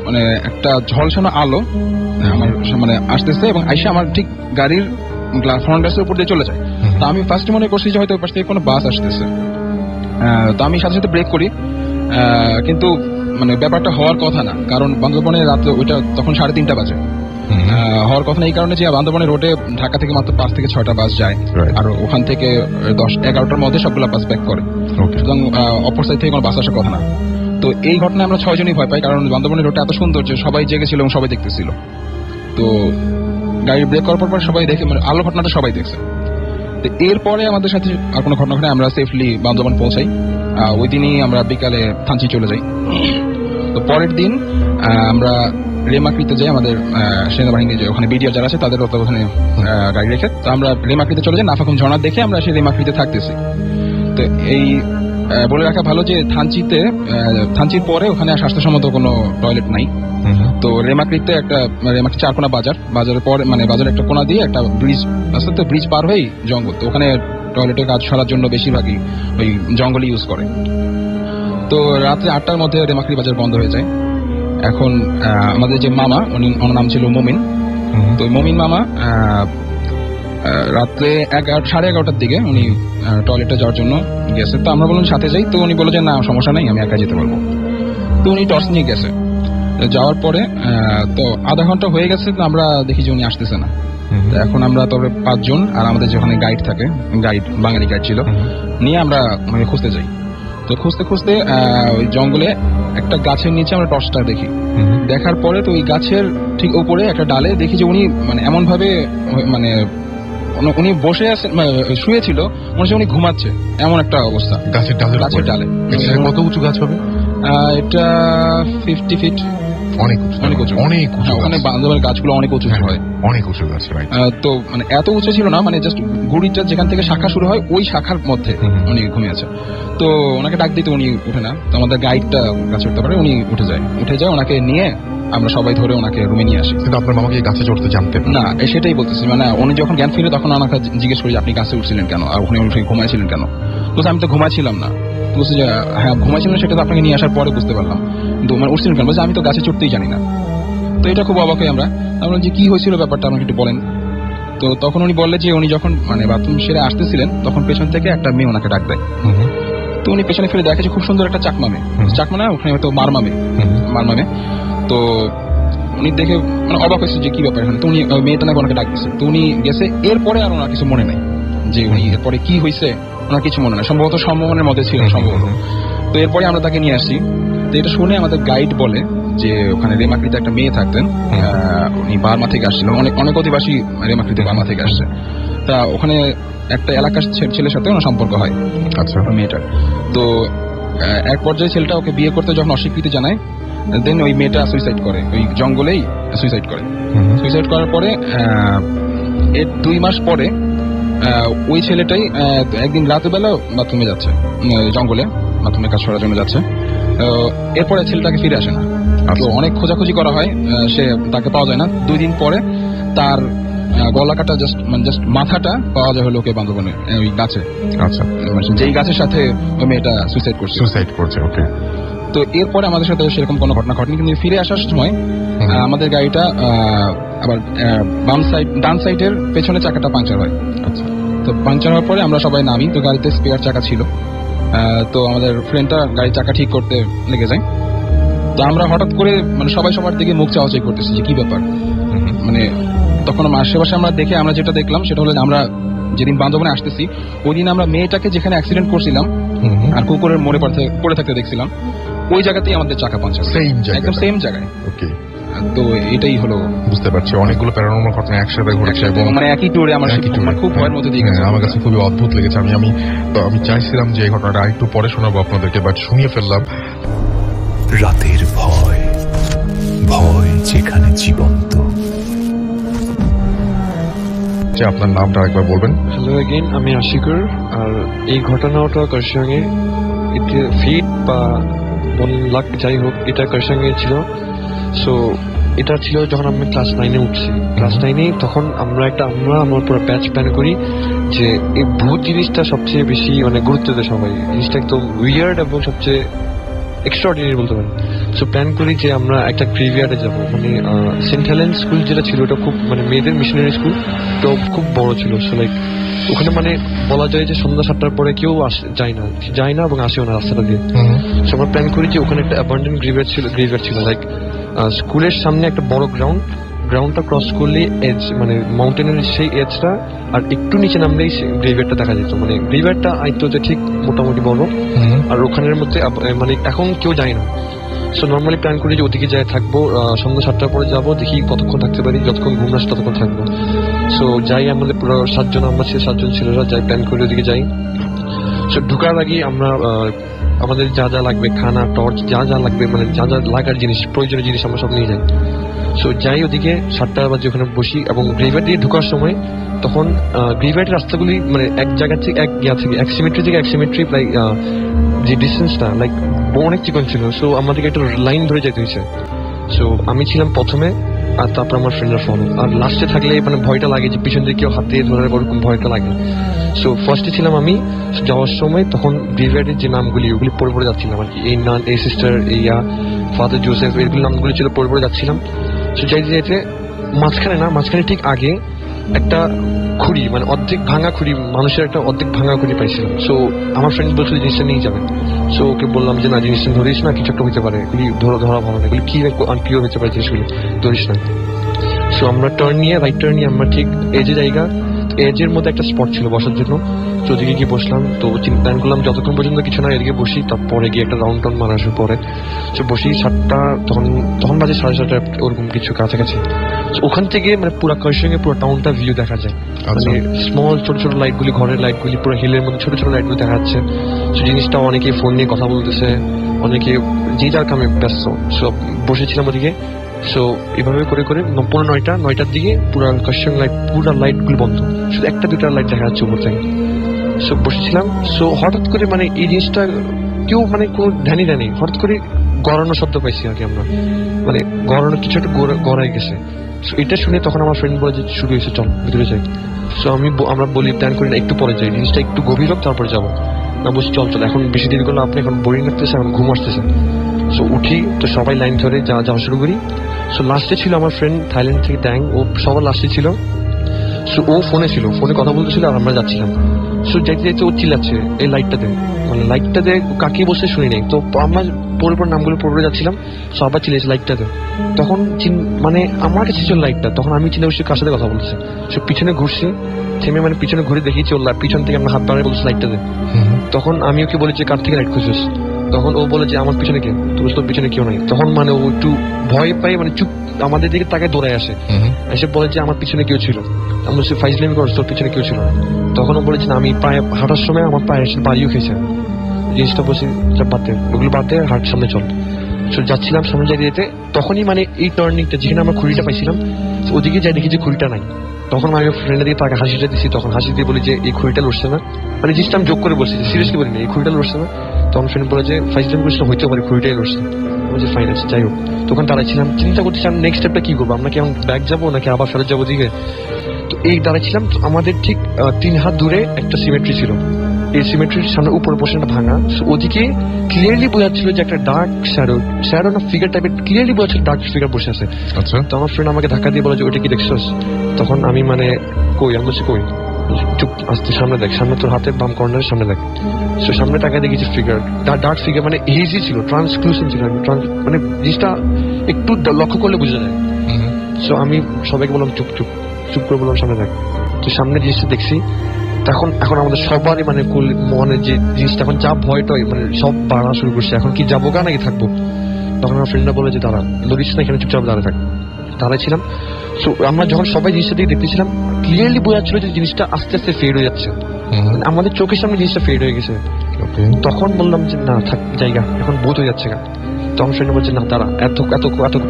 G: মানে একটা ঝলসানো আলো আমার মানে আসতেছে, এবং আইসা আমার ঠিক গাড়ির ফ্রন্ট গ্লাসের উপর দিয়ে চলে যায়। তো আমি ফার্স্ট মনে করছি যে হয়তো ওই পাশ থেকে কোনো বাস আসতেছে। তো আমি সাথে সাথে ব্রেক করি, কিন্তু মানে ব্যাপারটা হওয়ার কথা না, কারণ বান্দরবনের রাত ওইটা তখন 3:30 বাজে। হওয়ার কথা না এই কারণে যে বান্দরবনের রোডে ঢাকা থেকে মাত্র 5 থেকে 6টা বাস যায়,
B: Right.
G: আর ওখান থেকে 10-11টার মধ্যে সবগুলো বাস ব্যাক করে, সুতরাং অপর সাইড থেকে কোনো বাস আসার কথা না। তো এই ঘটনায় আমরা 6 জনই ভয় পাই, কারণ বান্দরবনের রোডটা এত সুন্দর যে সবাই জেগেছিল এবং সবাই দেখতেছিল। তো গাড়ি ব্রেক করার পর সবাই দেখে, মানে আলো ঘটনাটা সবাই দেখছে। তো এরপরে আমাদের সাথে আর কোনো ঘটনা ঘটে, আমরা সেফলি বান্দরবান পৌঁছাই। ওই দিনই আমরা বিকালে থানচি চলে যাই। তো পরের দিন আমরা রেমাক্রিতে যাই, আমাদের সেনাবাহিনী যে ওখানে বিডিআর যারা আছে তাদের ওখানে গাড়ি রেখে তো আমরা রেমাক্রিতে চলে যাই। নাফাকুম ঝর্ণা দেখে আমরা সেই রেমাক্রিতে থাকতেছি। তো এই বলে রাখা ভালো যে থানচির পরে ওখানে স্বাস্থ্যসম্মত কোনো টয়লেট নাই। তো রেমাক্রিতে রেমাক্রি চারকোনা বাজারের পরে, মানে বাজারের একটা কোনা দিয়ে একটা ব্রিজ আছে, তো ব্রিজ পার হয়েই জঙ্গল। তো ওখানে টয়লেটের কাজ সারার জন্য বেশিরভাগই ওই জঙ্গলই ইউজ করে। তো রাত্রে 8টার মধ্যে রেমাক্রি বাজার বন্ধ হয়ে যায়। এখন আমাদের যে মামা, ওনার নাম ছিল মমিন। তো মমিন মামা রাত্রে 11:30টার দিকে উনি টয়লেটে যাওয়ার জন্য গেছে। তো আমরা বললাম সাথে যাই। তো উনি বলে যে না, সমস্যা নেই, আমি একা যেতে পারবো। তো উনি টর্চ নিয়ে গেছে। যাওয়ার পরে তো আধা ঘন্টা হয়ে গেছে, তো আমরা দেখি যে উনি আসতেছে না। তো এখন আমরা তবে 5 জন আর আমাদের যেখানে গাইড থাকে, বাঙালি গাইড ছিল, নিয়ে আমরা মানে খুঁজতে যাই। তো খুঁজতে খুঁজতে ওই জঙ্গলে একটা গাছের নিচে আমরা টর্চটা দেখি। দেখার পরে তো ওই গাছের ঠিক উপরে একটা ডালে দেখি যে উনি মানে এমন ভাবে মানে উনি বসে আছেন, শুয়েছিল, মনে হচ্ছে উনি ঘুমাচ্ছে, এমন একটা অবস্থা।
B: গাছের ডালে কত উঁচু গাছ হবে?
G: এটা 50 ফিট।
B: অনেক উঁচু।
G: ওখানে বান্দরবানের গাছগুলো অনেক উঁচু হয়,
B: অনেক উঁচু গাছ।
G: তো মানে এত উঁচু ছিল না, মানে জাস্ট গুড়িটা যেখান থেকে শাখা শুরু হয় ওই শাখার মধ্যে উনি ঘুমিয়ে আছে। তো ওনাকে ডাক দিতে উনি উঠে না। তো আমাদের গাইডটা গাছে উঠতে পারে, উনি উঠে যায়। ওনাকে নিয়ে আমরা সবাই ধরে ওনাকে রুমে নিয়ে আসি।
B: কিন্তু আপনার মামাকে গাছে চড়তে জানতেন
G: না? সেটাই বলতেছি, মানে উনি যখন জ্ঞান ফিরে তখন আমাকে জিজ্ঞেস করি যে আপনি গাছে উঠছিলেন কেন, আর ওখানে উঠে ঘুমাইছিলেন কেন? বলছে আমি তো ঘুমাইছিলাম না। বলছে যে হ্যাঁ ঘুমাইছিলেন, সেটা তো আপনাকে নিয়ে আসার পরে বুঝতে পারলাম, কিন্তু মানে উঠছিলেন কেন? বলছে আমি তো গাছে চড়তেই জানি না। তো এটা খুব অবাক হই আমরা যে কি হয়েছিল ব্যাপারটা আমাকে একটু বলেন। তো তখন উনি বললে যে উনি যখন মানে বাথরুম সেরে আসতেছিলেন তখন পেছন থেকে একটা মেয়ে ওনাকে ডাক দেয়। তো উনি পেছনে ফিরে দেখে যে খুব সুন্দর একটা চাকমা মেয়ে, চাকমা না ওখানে হয়তো মারমামে। তো উনি দেখে মানে অবাক হয়েছে যে কি ব্যাপার এখানে। তো উনি মেয়েটা নাকি ওনাকে ডাক দিচ্ছে। তো উনি গেছে, এরপরে আর ওনার কিছু মনে নাই যে উনি এরপরে কি হয়েছে, ওনার কিছু মনে নাই, সম্ভবত সম্ভাবনার মধ্যে ছিল সম্ভবত। তো এরপরে আমরা তাকে নিয়ে আসি। তো এটা শুনে আমাদের গাইড বলে যে ওখানে রেমাক্রিতে একটা মেয়ে থাকতেন, উনি বার্মা থেকে আসছিল, অনেক অধিবাসী রেমাক্রিতে বার্মা থেকে আসছে। তা ওখানে একটা এলাকার ছেলের সাথে ওনার সম্পর্ক হয়। আচ্ছা, মেয়েটার। তো এক পর্যায়ে ছেলেটা ওকে বিয়ে করতে যখন অস্বীকৃতি জানায়, দেন ওই মেয়েটা সুইসাইড করে, ওই জঙ্গলেই সুইসাইড করে। সুইসাইড করার পরে এর 2 মাস পরে ওই ছেলেটাই একদিন রাতের বেলা বাথরুমে যাচ্ছে, জঙ্গলে বাথরুমের কাজ করার জন্য যাচ্ছে। এরপরে ছেলেটাকে ফিরে আসে না। তো অনেক খোঁজাখুঁজি করা হয়, সে তাকে পাওয়া যায় না। 2 দিন পরে তার গলা কাটা জাস্ট মাথাটা পাওয়া যায় হলো ওকে বান্দরবনে ওই গাছে। আচ্ছা, যেই গাছের সাথে ওই মেয়েটা সুইসাইড করছে। ওকে। তো এরপরে আমাদের সাথে সেরকম কোনো ঘটনা ঘটেনি, কিন্তু ফিরে আসার সময় আমাদের গাড়িটা আবার ডান সাইডের পেছনে চাকাটা পাংচার হয়। আচ্ছা। তো পাংচার হওয়ার পরে আমরা সবাই নামি। তো গাড়িতে স্পেয়ার চাকা ছিল। তো আমাদের ফ্রেন্ডটা গাড়ির চাকা ঠিক করতে লেগে যায়। তো আমরা হঠাৎ করে মানে সবাই সবার দিকে মুখ চাওয়াচাই করতেছি যে কি ব্যাপার। মানে তখন আশেপাশে আমরা দেখে আমরা যেটা দেখলাম সেটা হলো আমরা যেদিন বান্দরবনে আসতেছি ওই দিন আমরা মেয়েটাকে যেখানে অ্যাক্সিডেন্ট করছিলাম আর কুকুরের মোড়ে পড়ে থাকতে দেখছিলাম, ওই জায়গাতেই আমাদের চাকা পাঞ্চার, একদম সেম জায়গায়। ওকে। তো এটাই হলো, বুঝতে পারছি অনেকগুলো প্যারানর্মাল ঘটনা একসাথে ঘটেছে এবং মানে একই ট্যুরে আমার খুব ভয়ের মধ্যে দিয়ে গেছে। আমার কাছে খুবই অদ্ভুত লেগেছে। আমি চাইছিলাম যে এই ঘটনাটা আরেকটু পরে শোনাবো আপনাদেরকে, বাট শুনিয়ে ফেললাম।
C: রাতের ভয়, ভয় যেখানে জীবন্ত।
B: আপনার নামটা একবার বলবেন?
E: হ্যালো এগেইন, আমি আশিকুর। আর এই ঘটনাটা কারসঙ্গে ফিট বা 1 লাখ যাই হোক, এটা কারসঙ্গে ছিল। সো এটা ছিল যখন আমি ক্লাস 9-এ উঠছি। ক্লাস 9-এ তখন আমরা আমার পুরো ব্যাচ প্ল্যান করি যে এই ভূত জিনিসটা সবচেয়ে বেশি মানে গুরুত্ব দেয় সবাই। জিনিসটা একদম উইয়ার্ড এবং সবচেয়ে এক্সট্রাঅর্ডিনারি বলতে পারেন। সো প্ল্যান করি যে আমরা একটা গ্রেভইয়ার্ডে যাব। মানে সেন্ট হেলেন স্কুল যেটা ছিল ওটা খুব মানে মেয়েদের মিশনারি স্কুল, তো খুব বড় ছিল। সো লাইক ওখানে মানে বলা যায় যে সন্ধ্যা 7টার পরে কেউ যায় না এবং আসেও না রাস্তাটা দিয়ে। সো আমরা প্ল্যান করি যে ওখানে একটা অ্যাবান্ডেন্ট গ্রেভইয়ার্ড ছিল। লাইক স্কুলের সামনে একটা বড় গ্রাউন্ড, গ্রাউন্ডটা ক্রস করলে এজ মানে মাউন্টেনের সেই এজটা আর একটু নিচে নামলেই গ্রেভিয়ারটা দেখা যেত। মানে গ্রেভিয়ারটা আইতো যে ঠিক মোটামুটি বড়, আর ওখানের মধ্যে মানে এখন কেউ যায় না। সো নর্মালি প্ল্যান করি যে ওদিকে যায় থাকবো, সন্ধ্যা 7টার পরে যাবো, দেখি কতক্ষণ থাকতে পারি, যতক্ষণ ঘুম আসে ততক্ষণ থাকবো। সো যাই, আমাদের পুরো 7 জন, আমরা 7 জন ছেলেরা যাই, প্ল্যান করে ওদিকে যাই। সো ঢুকার আগে আমরা আমাদের যা যা লাগবে, খানা, টর্চ, যা যা লাগবে, মানে যা যা লাগার জিনিস, প্রয়োজনীয় জিনিস আমরা সব নিয়ে যাই। সো যাই ওদিকে 7টা বাজে ওখানে বসি, এবং গ্রেভিয়ার দিয়ে ঢোকার সময় তখন গ্রেভিয়ারের রাস্তাগুলি মানে এক জায়গা থেকে এক সিমেট্রি থেকে এক সিমেট্রি প্রায় যে ডিস্টেন্সটা লাইক অনেক চিকন ছিল। সো আমাদেরকে একটা লাইন ধরে যেতে হয়েছে। সো আমি ছিলাম প্রথমে, আর তারপর আমার ফ্রেন্ডরা ফলো, আর লাস্টে থাকলে মানে ভয়টা লাগে যে পিছন থেকে কেউ হাত দিয়ে ধরে, ওরকম ভয়টা লাগে। সো ফার্স্টে ছিলাম আমি। যাওয়ার সময় তখন গ্রেভিয়ারের যে নামগুলি ওগুলি পড়ে পড়ে যাচ্ছিলাম আর কি, এই নান, এই সিস্টার, এই ফাদার জোসেফ, এগুলি নামগুলি ছিল, পড়ে পড়ে যাচ্ছিলাম। সো যাইতে যাইতে মাঝখানে ঠিক আগে একটা খুঁড়ি, মানে অর্ধেক ভাঙা খুঁড়ি, মানুষের একটা অর্ধেক ভাঙা খুঁড়ি পাইছিলাম। সো আমার ফ্রেন্ড বলছিল জিনিসটা নিয়ে যাবেন। সো ওকে বললাম যে না, জিনিসটা ধরিস না, কিছু একটা হতে পারে, এগুলি ধরা ভালো না, এগুলি কি আনপ্রিয় হতে পারে, জিনিসগুলি ধরিস না। সো আমরা রাইট টার্ন নিয়ে আমরা ঠিক এজে জায়গা, এজের মধ্যে একটা স্পট ছিল বসার জন্য। তো ওদিকে গিয়ে বসলাম। তো প্ল্যান করলাম যতক্ষণ পর্যন্ত কিছু না, এদিকে বসি, তারপরে গিয়ে একটা রাউন্ড টাউন মারা আসার পরে তো বসি। 7টা তখন বাজে 7:30 ওরকম কিছু কাছাকাছি। ওখান থেকে মানে পুরো কার্শিয়াংয়ের পুরো টাউনটা ভিউ দেখা যায়। মানে স্মল ছোট ছোট লাইটগুলি, ঘরের লাইটগুলি, পুরো হিলের মধ্যে ছোট ছোট লাইটগুলো দেখা যাচ্ছে। সো জিনিসটা অনেকে ফোন নিয়ে কথা বলতেছে, অনেকে যে যার কামে ব্যস্ত। সব বসেছিলাম ওদিকে। সো এভাবে করে করে 9:30-9টার দিকে পুরো কার্শিয়াং পুরো লাইটগুলো বন্ধ, শুধু একটা দুটা লাইট দেখা যাচ্ছে উপর থেকে। সো বসেছিলাম। সো হঠাৎ করে মানে এই জিনিসটা কেউ মানে কোনো ধ্যানই দেয়নি, হঠাৎ করে গড়ানো শব্দ পাইছি আর কি আমরা, মানে গড়ানো কিছু একটা গড়াই গেছে। সো এটা শুনে তখন আমার ফ্রেন্ড বলে যে শুরু হয়েছে, চল ভিতরে যাই। সো আমরা বলি প্ল্যান করি না, একটু পরে যাই, জিনিসটা একটু গভীর হোক তারপরে যাবো না। বলছি চল, এখন বেশি দেরি করলে আপনি এখন বোরিং লাগতেছে, এখন ঘুম আসতেছে। সো উঠি, তো সবাই লাইন ধরে যাওয়া শুরু করি। সো লাস্টে ছিল আমার ফ্রেন্ড থাইল্যান্ড থেকে ট্যাং, ও সবার লাস্টে ছিল। সো ও ফোনে কথা বলতেছিল আর আমরা যাচ্ছিলাম। সো যাইতে যাইতে ও চিল্লাচ্ছে এই লাইটটা দে, মানে লাইটটা দে, কাকে বসে শুনি নেই। তো আমরা পরে নামগুলো পড়ে যাচ্ছিলাম। সো আবার চিল্লেছে লাইটটা দে। তখন মানে আমার কাছে ছিল লাইটটা, তখন আমি চিন্তা করছি কার সাথে কথা বলছে। সো পিছনে ঘুরছি, থেমে মানে পিছনে ঘুরে দেখিয়েছি ওর পিছন থেকে আমরা হাত বাড়িয়ে বলছি লাইটটা দে। তখন আমি ওকে বলেছি কার থেকে লাইট খুঁজছিস। তখন ও বলে যে আমার পিছনে কে, তোর পিছনে কেউ নাই। তখন মানে ও একটু ভয় পাই, মানে চুপ আমাদের দিকে তাকে দৌড়ায় আসে, এসে বলে যে আমার পিছনে কেউ ছিল। আমি বলছি ফাইজলামি করছ, তোর পিছনে কেউ ছিল না। তখন ও বলেছে আমি পায়ে হাঁটার সময় আমার পায়ে এসে বাড়িও খেয়েছে। জিনিসটা বলছি ওগুলো বাদ দিয়ে হাট সামনে চল। যাচ্ছিলাম, সামনে যাই যেতে তখনই মানে এই টার্নিংটা যেখানে আমরা খুঁড়িটা পাইছিলাম ওদিকে যাই দেখি যে খুঁড়িটা নাই। তখন আমি ফ্রেন্ডের দিকে তাকে হাসিটা দিচ্ছি, তখন হাসি দিয়ে বলি যে এই খুঁড়িটা লড়ছে না, মানে জিনিসটা আমি যোগ করে বলছি, সিরিয়াসলি বলিনি এই খুঁড়িটা লড়ছে না। তখন ফ্রেন্ড বলে যে ফাইজলামি করছিল, হইতে পারে খুঁড়িটাই লড়ছে। বলছি ফাইন আছে, যাই হোক। তখন দাঁড়াইছিলাম, চিন্তা করতেছিলাম নেক্সট স্টেপটা কি করবো, আমরা কি এখন ব্যাক যাবো নাকি আবার ফেরত যাবো দিকে। তো এই দাঁড়াইছিলাম, আমাদের ঠিক 3 হাত দূরে একটা সিমেট্রি ছিল। এই সিমেট্রির সামনে উপরে বসে ভাঙা, ওদিকে ক্লিয়ারলি বোঝা যাচ্ছিল যে একটা ডার্ক শ্যাডো না ফিগার টাইপের, ক্লিয়ারলি বোঝা যাচ্ছিল ডার্ক ফিগার বসে আছে।
B: আচ্ছা।
E: তো আমার ফ্রেন্ড আমাকে ধাক্কা দিয়ে বলে যে ওইটা কি দেখছস। তখন আমি মানে কই, আমি বলছি কই, চুপ আসতে সামনে দেখ, সামনে তোর হাতের বাম কর্নারের সামনে দেখ। সো সামনে টাকা দেখেছি ফিগার, ডার্ক ফিগার, মানে হেজি ছিল, ট্রান্সক্লুসিভ ছিল, মানে জিনিসটা একটু লক্ষ্য করলে বোঝা যায়। সো আমি সবাইকে বললাম চুপ করে বললাম সামনে দেখ। তো সামনে জিনিসটা দেখছি। এখন আমাদের সবারই মানে মনে যে জিনিসটা এখন যা ভয়টাই মানে সব বাড়া শুরু করছে, এখন কি যাবো গা নাকি থাকবো। তখন আমার ফ্রেন্ডরা বলে যে দাঁড়া, লড়িস না, এখানে চুপচাপ দাঁড়াইছিলাম। সো আমরা যখন সবাই জিনিসটা দিকে দেখতেছিলাম, ক্লিয়ারলি বোঝা যাচ্ছিল যে জিনিসটা আস্তে আস্তে ফেড হয়ে যাচ্ছে, আমাদের চোখের সামনে জিনিসটা ফেড হয়ে গেছে। তখন বললাম যে না থাক, জায়গা এখন বোধ হয়ে যাচ্ছে গা। তখন ফ্রেন্ড বলছে না দাঁড়া, এত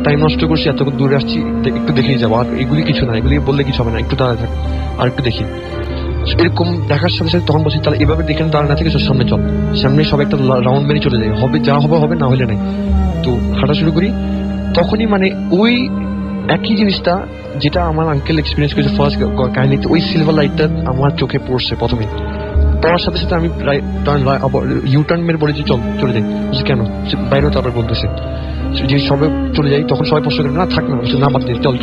E: টাইম নষ্ট করছি, এত দূরে আসছি, একটু দেখেই যাবো, আর এগুলি কিছু না, এগুলি বললে কিছু হবে না, একটু দাঁড়ায় থাক আর একটু দেখি। এরকম দেখার সাথে সাথে তখন বলছি তাহলে এভাবে দেখে দাঁড়ায় না থেকে সামনে চল, সামনে সব একটা রাউন্ড মেরে চলে যায়, হবে যা হবে না হলে নাই। তো হাঁটা শুরু করি। তখনই মানে ওই একই জিনিসটা যেটা আমার আঙ্কেল এক্সপিরিয়েন্স করেছে ফার্স্ট কাহিনীতে, ওই সিলভার লাইটটা আমার চোখে পড়ছে প্রথমে। পড়ার সাথে সাথে আমি ইউটার্ন মেরে বলেছি চল চলে যাই। বলছি কেন, বাইরেও তারপর বলতেছে যে সবে চলে যাই। তখন সবাই প্রশ্ন করে না থাক না বাদ দিয়ে চল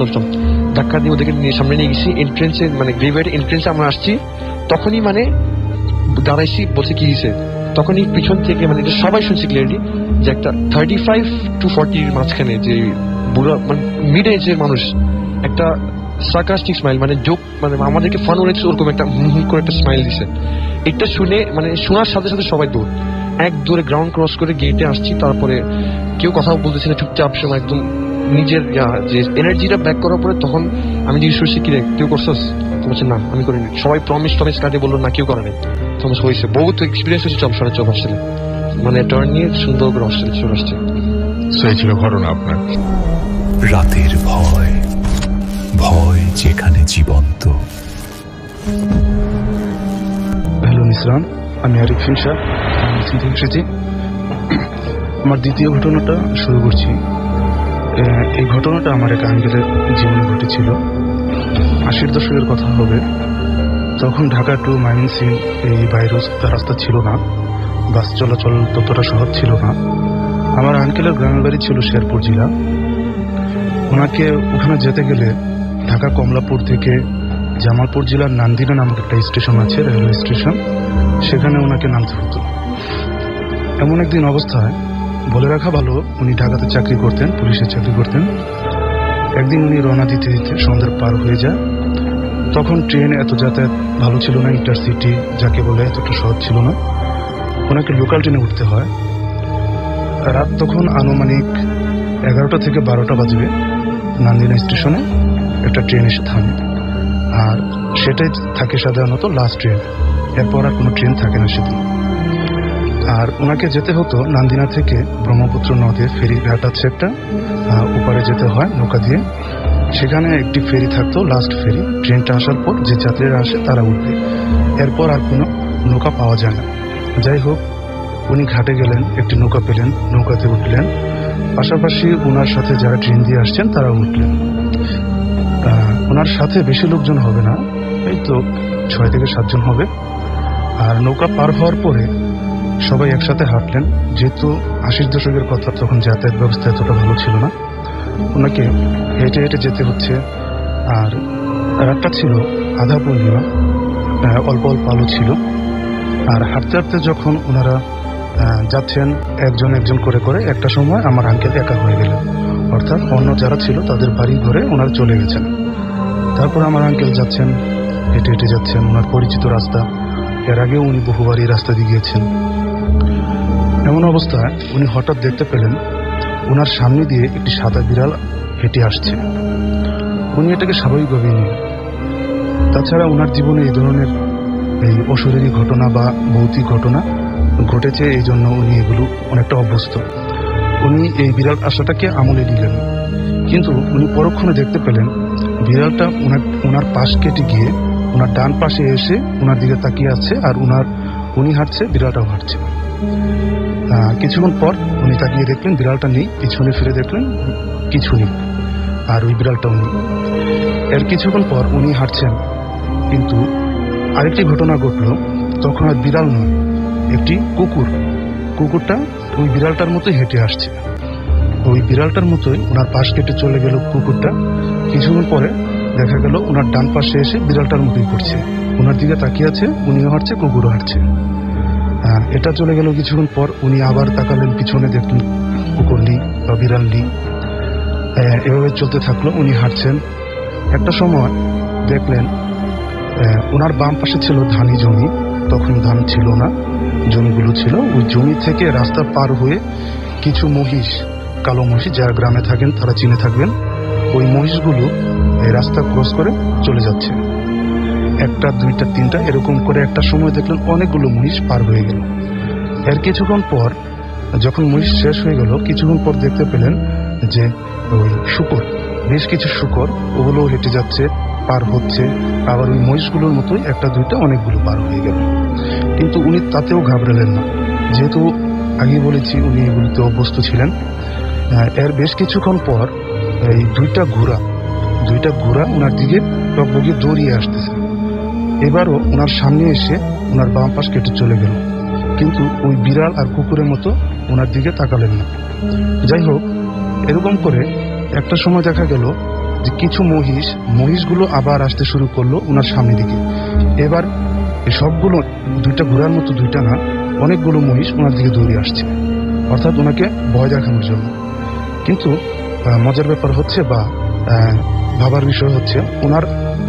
E: ধাক্কা দিয়ে ওদেরকে সামনে নিয়ে গেছি এন্ট্রেন্সে, মানে গ্রেভিয়ার্ড এন্ট্রেন্সে আমরা আসছি। তখনই মানে দাঁড়াইছি, বলছে কি হয়েছে। তখনই পিছন থেকে মানে সবাই শুনছি ক্লিয়ারলি যে একটা 35 to 40 মাঝখানে যে বুড়ো মানে মিড এজের মানুষ একটা সার্কাস্টিক স্মাইল, মানে জোক, মানে আমাদেরকে ফান উড়েছে ওরকম একটা করে একটা স্মাইল দিছে। এটা শুনে মানে শোনার সাথে সাথে সবাই এক দৌড়ে গ্রাউন্ড ক্রস করে গেটে আসছি। তারপরে কেউ কথাও বলতেছে না, চুপচাপ সময় একদম নিজের যে এনার্জিটা ব্যাক করার পরে তখন আমি জিজ্ঞেস করছি কি রে কেউ করছস? বলছে না আমি করিনি। সবাই প্রমিস কাটে বললো না কেউ করে নাই। তখন হয়েছে বহুত এক্সপিরিয়েন্স হয়েছে চপ হস্টেলে, মানে টার্ন নিয়ে সুন্দর করে হস্টেলে চলে আসছে।
B: সেই ছিল ঘটনা আপনার।
C: রাতের ভয়, ভয় যেখানে জীবন্ত।
D: হ্যালো মিশ্রান, আমি আরিফিন শাহ, আমি থেকে এসেছি। আমার দ্বিতীয় ঘটনাটা শুরু করছি। এই ঘটনাটা আমার এক আঙ্কেলের জীবনে ঘটেছিল। 80-র দশকের কথা হবে। তখন ঢাকা টু ময়মনসিংহ এই বাইরে রাস্তা ছিল না, বাস চলাচল ততটা সহজ ছিল না। আমার আঙ্কেলের গ্রামের বাড়ি ছিল শেরপুর জেলা। ওনাকে ওখানে যেতে গেলে ঢাকা কমলাপুর থেকে জামালপুর জেলার নান্দিনা নামক একটা স্টেশন আছে, রেলওয়ে স্টেশন, সেখানে ওনাকে নামতে হতো। এমন একদিন অবস্থায়, বলে রাখা ভালো উনি ঢাকাতে চাকরি করতেন, পুলিশের চাকরি করতেন। একদিন উনি রওনা দিতে দিতে সন্ধ্যার পার হয়ে যায়। তখন ট্রেন এত যাতায়াত ভালো ছিল না, ইন্টারসিটি যাকে বলে এতটা সহজ ছিল না। ওনাকে লোকাল ট্রেনে উঠতে হয়। রাত তখন আনুমানিক 11টা থেকে 12টা বাজবে। নান্দিনা স্টেশনে একটা ট্রেন এসে থামে, আর সেটাই থাকে সাধারণত লাস্ট ট্রেন। এরপর আর কোনো ট্রেন থাকে না সেদিন। আর ওনাকে যেতে হতো নান্দিনা থেকে ব্রহ্মপুত্র নদে ফেরি ঘাট আছে একটা, ওপারে যেতে হয় নৌকা দিয়ে। সেখানে একটি ফেরি থাকতো, লাস্ট ফেরি। ট্রেনটা আসার পর যে যাত্রীরা আসে তারা উঠবে, এরপর আর কোনো নৌকা পাওয়া যায় না। যাই হোক, উনি ঘাটে গেলেন, একটি নৌকা পেলেন, নৌকাতে উঠলেন। পাশাপাশি ওনার সাথে যারা ট্রেন দিয়ে আসছেন তারা উঠলেন। ওনার সাথে বেশি লোকজন হবে না, এই তো 6 থেকে 7 জন হবে। আর নৌকা পার হওয়ার পরে সবাই একসাথে হাঁটলেন। যেহেতু 80-র দশকের কথা, তখন যাতায়াত ব্যবস্থা এতটা ভালো ছিল না, ওনাকে হেঁটে হেঁটে যেতে হচ্ছে। আর রাতটা ছিল আধা পূর্ণিমা, অল্প অল্প আলো ছিল। আর হাঁটতে হাঁটতে যখন ওনারা যাচ্ছেন একজন একজন করে করে, একটা সময় আমার আঙ্কেল একা হয়ে গেলেন, অর্থাৎ অন্য যারা ছিল তাদের বাড়ি ঘরে ওনারা চলে গেছেন। তারপর আমার আঙ্কেল যাচ্ছেন, হেঁটে হেঁটে যাচ্ছেন, ওনার পরিচিত রাস্তা। এর আগেও উনি বহুবার এই রাস্তা দিয়ে গিয়েছেন। এমন অবস্থায় উনি হঠাৎ দেখতে পেলেন ওনার সামনে দিয়ে একটি সাদা বিড়াল হেঁটে আসছে। উনি এটাকে স্বাভাবিকভাবেই নিন। তাছাড়া ওনার জীবনে এই ধরনের এই অশরীরী ঘটনা বা ভৌতিক ঘটনা ঘটেছে, এই জন্য উনি এগুলো অনেকটা অভ্যস্ত। উনি এই বিড়াল আসাটাকে আমলে নিলেন, কিন্তু উনি পরক্ষণে দেখতে পেলেন বিড়ালটা ওনার পাশ কেটে গিয়ে ওনার ডান পাশে এসে ওনার দিকে তাকিয়ে আছে। আর উনি হাঁটছে, বিড়ালটাও হাঁটছে। কিছুক্ষণ পর উনি তাকিয়ে দেখলেন বিড়ালটা নেই, পিছনে ফিরে দেখলেন কিছু নেই, আর ওই বিড়ালটাও নেই। এর কিছুক্ষণ পর উনি হাঁটছেন, কিন্তু আরেকটি ঘটনা ঘটল। তখন আর বিড়াল নয়, একটি কুকুরটা ওই বিড়ালটার মতোই হেঁটে আসছে। ওই বিড়ালটার মতোই ওনার পাশ কেটে চলে গেল কুকুরটা। কিছুক্ষণ পরে দেখা গেল ওনার ডান পাশে এসে বিড়ালটার মতোই করছে, ওনার দিকে তাকিয়ে আছে, উনিও হাঁটছে, কুকুরও হাঁটছে। এটা চলে গেল। কিছুক্ষণ পর উনি আবার তাকালেন পিছনে, দেখলেন কুকুর নেই বা বিড়াল নেই। এভাবে চলতে থাকলো, উনি হাঁটছেন। একটা সময় দেখলেন ওনার বাম পাশে ছিল ধানি জমি, তখন ধান ছিল না, জমিগুলো ছিল। ওই জমি থেকে রাস্তা পার হয়ে কিছু মহিষ, কালো মহিষ, যারা গ্রামে থাকেন তারা চিনে থাকবেন, ওই মহিষগুলো এই রাস্তা ক্রস করে চলে যাচ্ছে। 1টা 2টা 3টা এরকম করে একটা সময় দেখলেন অনেকগুলো মহিষ পার হয়ে গেল। এর কিছুক্ষণ পর যখন মহিষ শেষ হয়ে গেল, কিছুক্ষণ পর দেখতে পেলেন যে ওই শুকর, বেশ কিছু শুকর, ওগুলো হেঁটে যাচ্ছে, পার হচ্ছে। আবার ওই মহিষগুলোর মতোই 1টা 2টা অনেকগুলো পার হয়ে গেল। কিন্তু উনি তাতেও ঘাবড়ালেন না, যেহেতু আগে বলেছি উনি এগুলিতে অভ্যস্ত ছিলেন। এর বেশ কিছুক্ষণ পর এই 2টা ঘোড়া ওনার দিকে টকবগিয়ে দৌড়িয়ে আসতেছে। এবারও ওনার সামনে এসে ওনার বাম পাশ কেটে চলে গেল, কিন্তু ওই বিড়াল আর কুকুরের মতো ওনার দিকে তাকালেন না। যাই হোক, এরকম করে একটা সময় দেখা গেল যে কিছু মহিষগুলো আবার আসতে শুরু করলো ওনার সামনের দিকে। এবার সবগুলো 2টা ঘোড়ার মতো, 2টা না, অনেকগুলো মহিষ ওনার দিকে দৌড়ে আসছে, অর্থাৎ ওনাকে ভয় দেখানোর জন্য। কিন্তু মজার ব্যাপার হচ্ছে, বা ভাবার বিষয় হচ্ছে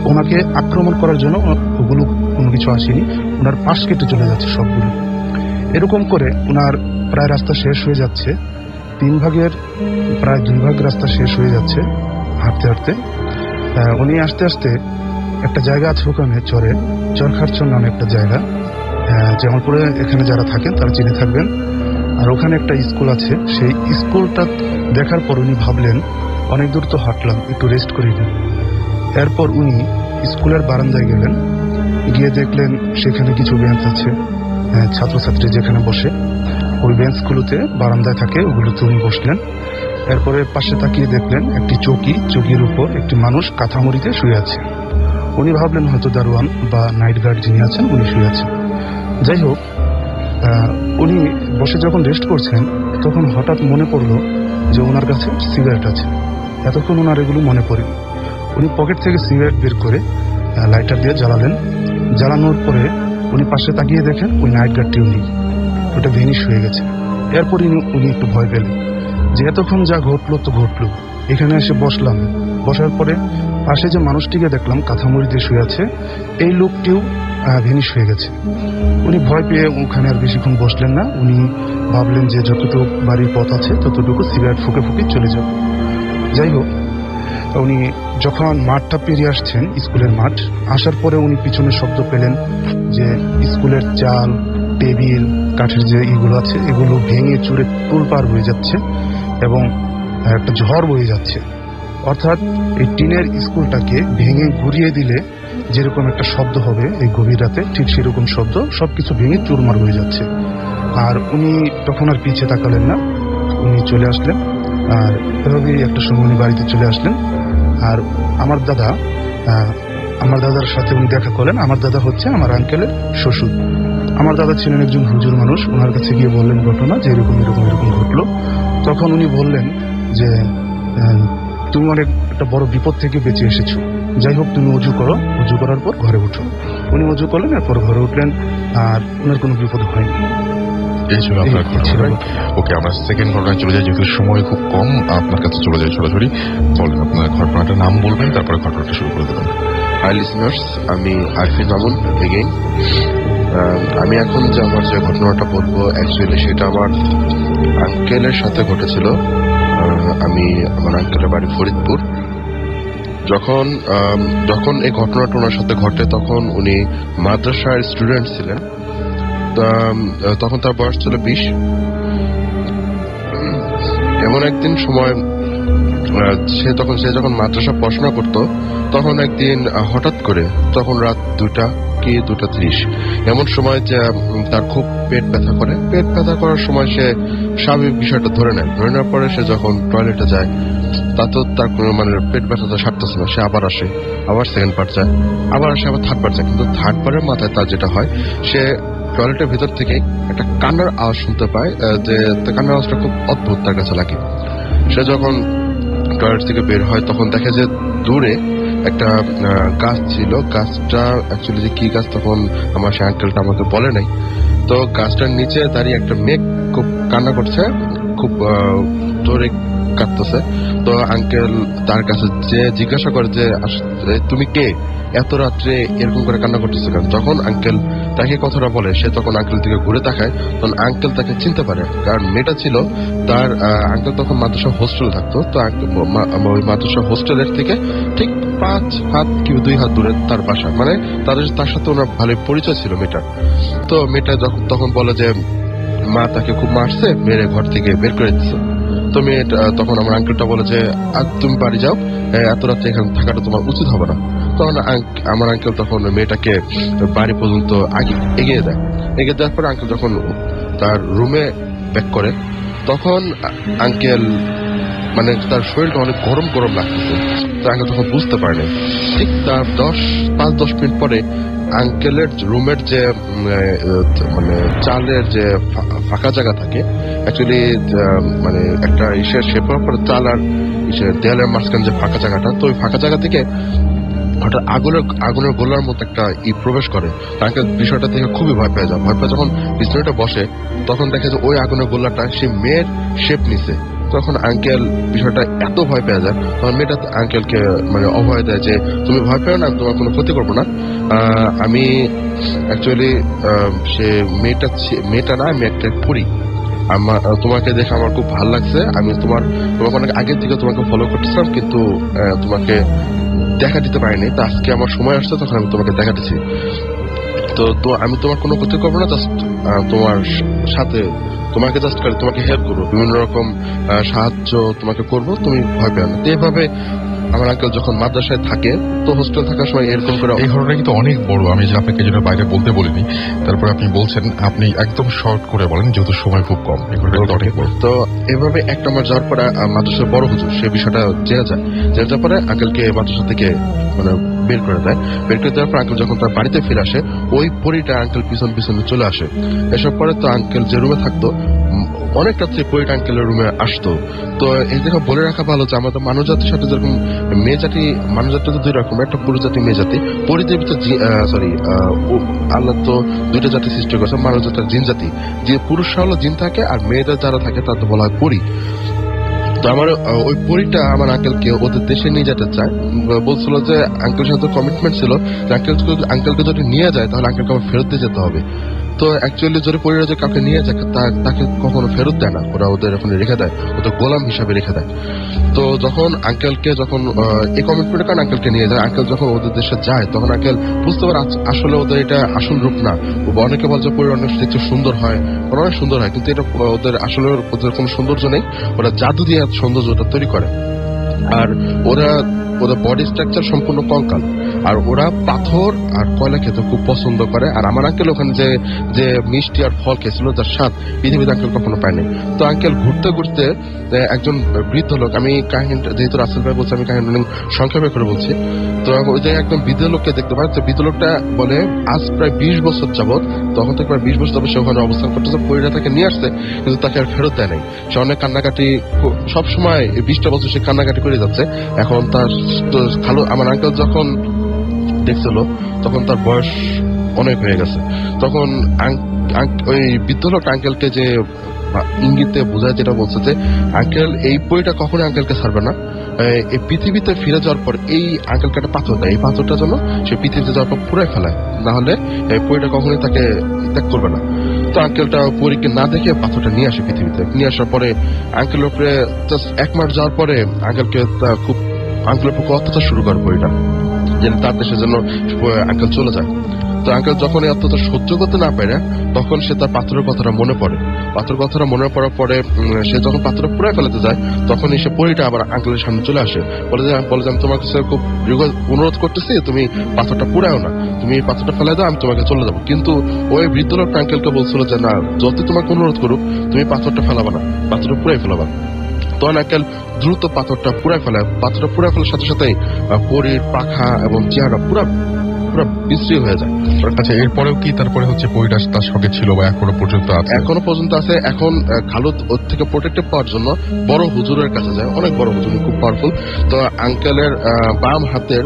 D: ওনাকে আক্রমণ করার জন্য ওগুলো কোনো কিছু আসেনি, ওনার পাশ কেটে চলে যাচ্ছে সবগুলো। এরকম করে ওনার প্রায় রাস্তা শেষ হয়ে যাচ্ছে, 3 ভাগের প্রায় 2 ভাগ রাস্তা শেষ হয়ে যাচ্ছে হাঁটতে হাঁটতে। উনি আস্তে আস্তে একটা জায়গা আছে ওখানে চরখারচর নামে একটা জায়গা, জামালপুরে এখানে যারা থাকেন তারা চিনে থাকবেন। আর ওখানে একটা স্কুল আছে, সেই স্কুলটা দেখার পর উনি ভাবলেন অনেক দূর তো হাঁটলাম, একটু রেস্ট করে নিন। এরপর উনি স্কুলের বারান্দায় গেলেন, গিয়ে দেখলেন সেখানে কিছু বেঞ্চ আছে, ছাত্রছাত্রী যেখানে বসে ওই বেঞ্চগুলোতে বারান্দায় থাকে, ওগুলোতে উনি বসলেন। এরপরে পাশে তাকিয়ে দেখলেন একটি চৌকির উপর একটি মানুষ কাঁথামুড়িতে শুয়ে আছে। উনি ভাবলেন হয়তো দারোয়ান বা নাইট গার্ড যিনি আছেন উনি শুয়ে আছেন। যাই হোক, উনি বসে যখন রেস্ট করছেন তখন হঠাৎ মনে পড়লো যে ওনার কাছে সিগারেট আছে। এতক্ষণ ওনার এগুলো মনে পড়ে, উনি পকেট থেকে সিগারেট বের করে লাইটার দিয়ে জ্বালালেন। জ্বালানোর পরে উনি পাশে তাকিয়ে দেখেন ওই নাইট গার্ডটিও নেই, ওটা ভেনিশ হয়ে গেছে। এরপর উনি একটু ভয় পেলেন যে এতক্ষণ যা ঘটলো তো ঘটলো, এখানে এসে বসলাম, বসার পরে পাশে যে মানুষটিকে দেখলাম কাঁথামুড়ি দিয়ে শুয়ে আছে, এই লোকটিও ভেনিশ হয়ে গেছে। উনি ভয় পেয়ে ওখানে আর বেশিক্ষণ বসলেন না, উনি ভাবলেন যে যতটুকু বাড়ির পথ আছে ততটুকু সিগারেট ফুঁকে ফুঁকে চলে যাব। যাই হোক, উনি যখন মাঠটা পেরিয়ে আসছেন, স্কুলের মাঠ, আসার পরে উনি পিছনে শব্দ পেলেন যে স্কুলের চাল, টেবিল, কাঠের যে এগুলো আছে এগুলো ভেঙে চুরে তোলপাড় হয়ে যাচ্ছে এবং একটা ঝড় বয়ে যাচ্ছে। অর্থাৎ এই টিনের স্কুলটাকে ভেঙে ঘুরিয়ে দিলে যেরকম একটা শব্দ হবে এই গভীর রাতে, ঠিক সেরকম শব্দ, সবকিছু ভেঙে চুরমার হয়ে যাচ্ছে। আর উনি তখন আর পিছিয়ে তাকালেন না, উনি চলে আসলেন। আর এভাবেই একটা সময় উনি বাড়িতে চলে আসলেন। আর আমার দাদার সাথে উনি দেখা করলেন। আমার দাদা হচ্ছে আমার আঙ্কেলের শ্বশুর। আমার দাদা ছিলেন একজন হুজুর মানুষ, ওনার কাছে গিয়ে বললেন ঘটনা যে এরকম এরকম এরকম ঘটলো। তখন উনি বললেন যে তুমি অনেক একটা বড় বিপদ থেকে বেঁচে এসেছো, যাই হোক তুমি অজু করো, অজু করার পর ঘরে উঠো। উনি অজু করলেন, এরপর ঘরে উঠলেন, আর ওনার কোনো বিপদ হয়নি।
B: এই ছিল আপনার ঘটনা। ওকে, আমরা সেকেন্ড ঘটনায় চলে যাই, যেহেতু সময় খুব কম আপনার কাছে চলে যায় সরাসরি। বলেন আপনার ঘটনাটার নাম বলবেন, তারপরে ঘটনাটা শুরু করে দেবেন।
A: হাই লিসনার্স, আমি আরফিন মামুন এগেইন। আমি এখন যে আমার যে ঘটনাটা বলবো অ্যাকচুয়ালি সেটা আমার আঙ্কেলের সাথে ঘটেছিল। আমি আমার আঙ্কেলের বাড়ি ফরিদপুর। যখন এই ঘটনাটা ওনার সাথে ঘটে তখন উনি মাদ্রাসার স্টুডেন্ট ছিলেন। তখন তার বয়স ছিল 20। এমন একদিন সময় সে যখন মাদ্রাসা পড়াশোনা করতো তখন একদিন হঠাৎ করে, তখন রাত 2টা কি 2:30 এমন সময় যে তার খুব পেট ব্যথা করে। পেট ব্যথা করার সময় সে স্বাভাবিক বিষয়টা ধরে নেওয়ার পরে সে যখন টয়লেটে যায় তার কোনো পেট ব্যথাটা সারতেছে না। সে আবার আসে, আবার সেকেন্ড বার যায়, আবার আসে, আবার থার্ড বার যায়। কিন্তু থার্ড বারের মাথায় তার যেটা হয়, সে টয়লেটের ভিতর থেকে একটা কান্নার আওয়াজ শুনতে পায়, যে কান্নার আওয়াজটা খুব অদ্ভুত তার কাছে লাগে। সে যখন টয়লেট থেকে বের হয় তখন দেখে যে দূরে একটা গাছ ছিল। গাছটা অ্যাকচুয়ালি যে কি গাছ তখন আমার সে আঙ্কেলটা আমাকে বলে নাই। তো গাছটার নিচে দাঁড়িয়ে একটা মেঘ খুব কান্না করছে, খুব জোরে কাঁদতেছে। তো আঙ্কেল তার কাছে যে জিজ্ঞাসা করে যে তুমি কে, এত রাত্রে এরকম করে কান্না করতেছে কেন? যখন আঙ্কেল তাকে কথাটা বলে, সে তখন আঙ্কেল থেকে ঘুরে তাকায়, তখন আঙ্কেল তাকে চিনতে পারে, কারণ মেয়েটা ছিল তার আঙ্কেল তখন মাদ্রাসা হোস্টেল থাকতো। তো ওই মাদ্রাসা হোস্টেলের থেকে ঠিক 5 হাত কি 2 হাত দূরে তার বাসা, মানে তার সাথে ওনার ভালোই পরিচয় ছিল মেয়েটার। তো মেয়েটা তখন বলে যে মা তাকে খুব মারছে, মেরে ঘর থেকে বের করে দিচ্ছে। তো মেয়েটা তখন আমার আঙ্কেলটা বলে যে তুমি বাড়ি যাও, এত রাত্রে এখানে থাকাটা তোমার উচিত হবে না। তখন আমার আঙ্কেল তখন মেয়েটাকে বাড়ি পর্যন্ত এগিয়ে দেওয়ার পরে আঙ্কেল যখন তার রুমে ব্যাক করে তখন আঙ্কেল তার শরীরটা অনেক গরম গরম লাগতেছে। তো আঙ্কেল তখন বুঝতে পারেনি। ঠিক তার 5-10 মিনিট পরে আঙ্কেলের রুমের যে চালের যে ফাঁকা জায়গা থাকে, অ্যাকচুয়ালি একটা শেপের পরে চাল আর দেয়ালের মাঝখানে যে ফাঁকা জায়গাটা, তো ওই ফাঁকা জায়গা থেকে হঠাৎ আগুনের গোলার মতো একটা প্রবেশ করে। তাকে বিষয়টা দেখে খুবই ভয় পেয়ে যখন বিছানাটা বসে তখন দেখে যে ওই আগুনের গোলাটা সে মেয়ের শেপ নিছে, তখন আঙ্কেল বিষয়টা এত ভয় পেয়ে যায়, তখন মেয়েটা আঙ্কেলকে মানে অভয় দেয় যে তুমি ভয় পেও না, তোমার কোনো ক্ষতি করবো না। আমি অ্যাকচুয়ালি সে মেয়েটা না, আমি একটা পড়ি। তোমাকে দেখে আমার খুব ভালো লাগছে, আমি তোমাকে অনেক আগের থেকে তোমাকে ফলো করতেছিলাম, কিন্তু তোমাকে দেখা দিতে পারিনি। তো আজকে আমার সময় আসছে, তখন আমি তোমাকে দেখা দিচ্ছি। তো আমি তোমার কোনো ক্ষতি করবো না, জাস্ট তোমার সাথে তোমাকে জাস্ট তোমাকে হেল্প করবো, বিভিন্ন রকম সাহায্য তোমাকে করবো, তুমি ভয় পেও না। তো এভাবে আমার আঙ্কেল যখন মাদ্রাসায় থাকে, তো হোস্টেল থাকার সময় এরকম করে
B: এই ঘটনা কিন্তু অনেক বড়, আমি যে আপনাকে যেটা বাইরে বলতে বলিনি। তারপর আপনি বলছেন, আপনি একদম শর্ট করে বলেন যেহেতু সময় খুব কম। এই ঘটনা অনেক বড়।
A: তো এভাবে এক নম্বর যাওয়ার পরে মাদ্রাসার বড় হুজুর সে বিষয়টা জেনে যাওয়ার পরে আঙ্কেলকে মাদ্রাসা থেকে মানে বের করে দেয়। বের করে দেওয়ার পর আঙ্কেল যখন তার বাড়িতে ফিরে আসে, ওই পরিটা আঙ্কেল পিছনে চলে আসে। এসব পরে তো আঙ্কেল যে রুমে থাকতো, অনেক রাত্রে পরিটা আঙ্কেলের রুমে আসতো। তো এই জায়গায় বলে রাখা ভালো যে আমাদের মানব জাতির সাথে যেরকম মেয়ে জাতি, মানব জাতি তো দুই রকম, একটা পুরুষ জাতি, মেয়ে জাতি। পরিদের ভিতরে আল্লাহ তো দুইটা জাতি সৃষ্টি করেছে, মানব জাতি আর জিন জাতি। যে পুরুষরা হলো জিন থাকে, আর মেয়েদের যারা থাকে তাদের বলা হয় পরি। তো আমার ওই পরিটা আমার আঙ্কেলকে ওদের দেশে নিয়ে যেতে চায়, বলছিল যে আঙ্কেলের সাথে কমিটমেন্ট ছিল যে আঙ্কেলকে যদি নিয়ে যায় তাহলে আঙ্কেলকে আমার ফেরত দিয়ে যেতে হবে। তো অ্যাকচুয়ালি যদি পরিরা যে কাউকে নিয়ে যায় তাকে কখনো ফেরত দেয় না, ওরা ওদের ওখানে রেখে দেয়, ওদের গোলাম হিসাবে রেখে দেয়। তো যখন আঙ্কেলকে এই কমিটমেন্টের কারণে আঙ্কেলকে নিয়ে যায়, আঙ্কেল যখন ওদের দেশে যায়, তখন আঙ্কেল বুঝতে পারে আসলে ওদের এটা আসল রূপ না। অনেকে বলে যে পরি অনেক দেখতে সুন্দর হয়, ওরা অনেক সুন্দর হয়, কিন্তু এটা ওদের আসলে ওদের কোনো সৌন্দর্য নেই, ওরা জাদু দিয়ে সৌন্দর্যটা তৈরি করে। আর ওদের বডি স্ট্রাকচার সম্পূর্ণ কঙ্কাল, আর ওরা পাথর আর কয়লা খেতে খুব পছন্দ করে। আর আমার আঙ্কেল ওখানে যে মিষ্টি আর ফল খেয়েছিল, তার স্বাদ পৃথিবীতে আঙ্কেল কখনো পায়নি। তো আঙ্কেল ঘুরতে ঘুরতে একজন বৃদ্ধ লোক, আমি কাহিনীটা যেহেতু রাসেল ভাই বলছে, আমি কাহিনী সংক্ষেপে করে বলছি। তো ওই যে একদম বৃদ্ধ লোককে দেখতে পাই, তো বৃদ্ধ লোকটা বলে আজ প্রায় 20 বছর যাবৎ, তখন থেকে প্রায় 20 বছর যাবৎ সে ওখানে অবস্থান করতেছে। পরিরা তাকে নিয়ে আসছে, কিন্তু তাকে আর ফেরত দেয় নাই। সে অনেক কান্নাকাটি, সবসময় 20টা বছর সে কান্নাকাটি করে যাচ্ছে। এখন তার আমার আঙ্কেল যখন দেখছিল, তখন তার বয়স অনেক হয়ে গেছে। তখন ওই বৃদ্ধ লোক আঙ্কেলকে যে ইঙ্গিতে বোঝায়, যেটা বলছে যে আঙ্কেল এই বইটা কখনোই আঙ্কেলকে ছাড়বে না। এই পৃথিবীতে ফিরে যাওয়ার পর এই আঙ্কেলকে একটা পাথর দেয়, এই পাথরটা যেন সে পৃথিবীতে যাওয়ার পর পুরাই ফেলায়, না হলে এই বইটা কখনোই তাকে ত্যাগ করবে না। তো আঙ্কেলটা পরীকে না দেখে পাথরটা নিয়ে আসে পৃথিবীতে। নিয়ে আসার পরে আঙ্কেলের উপরে জাস্ট 1 মাস যাওয়ার পরে আঙ্কেলের উপর অত্যাচার শুরু করে বইটা, যেন তার দেশের জন্য আঙ্কেল চলে যায়। তো আঙ্কেল যখন এই অত্যাচার সহ্য করতে না পারে, তখন সে তার পাথরের কথাটা মনে পড়ে। পাথরের কথাটা মনে পড়ার পরে সে যখন পাথরটা পুরাই ফেলাতে যায়, তখন সে পরিটা আবার আঙ্কেলের সামনে চলে আসে, বলে যে আমি তোমার কাছে খুব অনুরোধ করতেছি, তুমি পাথরটা পুরাও না, তুমি এই পাথরটা ফেলাই দাও, আমি তোমাকে চলে যাবো। কিন্তু ওই বৃদ্ধ লোকটা আঙ্কেলকে বলছিল যে না, যত তোমাকে অনুরোধ করুক তুমি পাথরটা ফেলাবা না, পাথরটা পুরাই ফেলাবা। তখন আঙ্কেল দ্রুত পাথরটা পুরাই ফেলায়। পাথরটা পুরাই ফেলার সাথে সাথে পরীর পাখা এবং চেহারা পুরো বিশ্রী হয়ে যায়।
B: আচ্ছা, এরপরেও কি তারপরে হচ্ছে বইটা তার সঙ্গে ছিল বা এখনো পর্যন্ত আছে?
A: এখনো পর্যন্ত আছে। এখন খালুদ ওর থেকে প্রোটেক্টেড পাওয়ার জন্য বড় হুজুরের কাছে যায়, অনেক বড় হুজুর, খুব পাওয়ারফুল। তো আঙ্কেলের বাম হাতের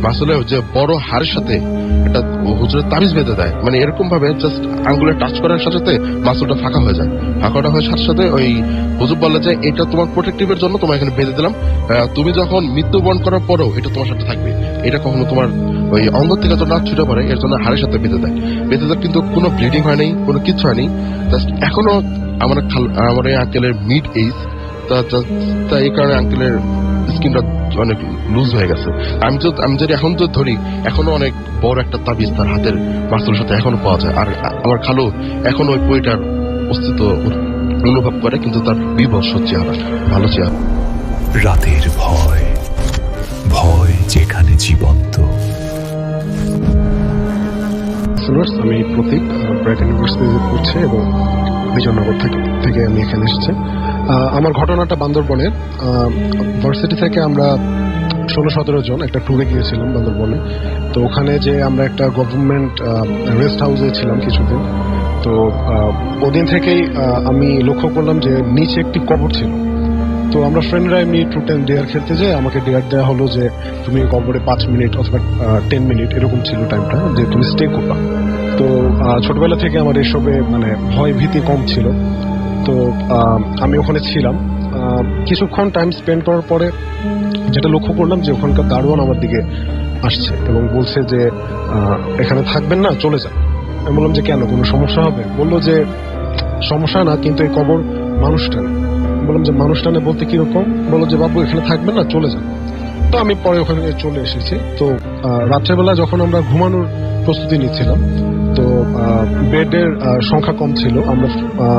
A: মাসুলের যে বড় হাড়ের সাথে একটা হুজুরের তাবিজ বেঁধে দেয়, মানে এরকম ভাবে জাস্ট আঙ্গুলে টাচ করার সাথে সাথে মাসুলটা ফাঁকা হয়ে যায়। ফাঁকাটা হয়ে সাথে সাথে ওই হুজুর বলে যে এটা তোমার প্রোটেক্টিভের জন্য তোমার এখানে বেঁধে দিলাম, তুমি যখন মৃত্যুবরণ করার পরেও এটা তোমার সাথে থাকবে, এটা কখনো তোমার ওই অঙ্গ থেকে তো না ছুটে পড়ে, এর জন্য হাড়ের সাথে বেঁধে দেয়। কিন্তু কোনো ব্লিডিং হয়নি, কোনো কিছু হয়নি। জাস্ট এখনো আমার এই আঙ্কেলের মিড এজ, তা এই কারণে আঙ্কেলের স্কিনটা অনেক লুজ হয়ে গেছে। আমি যদি এখন তো ধরি, এখনো অনেক বড় একটা তাবিজ তার হাতের মাসুলের সাথে এখনো পাওয়া যায়। আর আমার খালু এখন ওই বইটার অস্তিত্ব অনুভব করে, কিন্তু তার বিভৎস চেহারা, ভালো চেহারা।
C: রাতের ভয়, ভয় যেখানে জীবন্ত।
H: আমি প্রতীক, ব্রাইট ইউনিভার্সিটিতে পড়ছি এবং বিজয়নগর থেকে আমি এখানে এসেছি। আমার ঘটনাটা বান্দরবনের ভার্সিটি থেকে আমরা 16-17 জন একটা ট্যুরে গিয়েছিলাম বান্দরবনে। তো ওখানে যে আমরা একটা গভর্নমেন্ট রেস্ট হাউসে ছিলাম কিছুদিন। তো ওদিন থেকেই আমি লক্ষ্য করলাম যে নিচে একটি কবর ছিল। তো আমরা ফ্রেন্ডরা এমনি ট্রু টাইম ডেয়ার খেলতে যাই, আমাকে ডেয়ার দেওয়া হলো যে তুমি কবরে 5 মিনিট অথবা 10 মিনিট এরকম ছিল টাইমটা, যে তুমি স্টে করবা। তো ছোটবেলা থেকে আমার এসবে মানে ভয় ভীতি কম ছিল। তো আমি ওখানে ছিলাম। কিছুক্ষণ টাইম স্পেন্ড করার পরে যেটা লক্ষ্য করলাম যে ওখানকার দারোয়ান আমার দিকে আসছে এবং বলছে যে এখানে থাকবেন না, চলে যান। আমি বললাম যে কেন, কোনো সমস্যা হবে? বললো যে সমস্যা না, কিন্তু এই কবর মানুষ টানে। বললাম যে মানুষ টানে বলতে কিরকম? বললো যে বাবু এখানে থাকবেন না, চলে যান। তো আমি পরে ওখানে চলে এসেছি। তো রাত্রেবেলা যখন আমরা ঘুমানোর প্রস্তুতি নিচ্ছিলাম, তো বেডের সংখ্যা কম ছিল।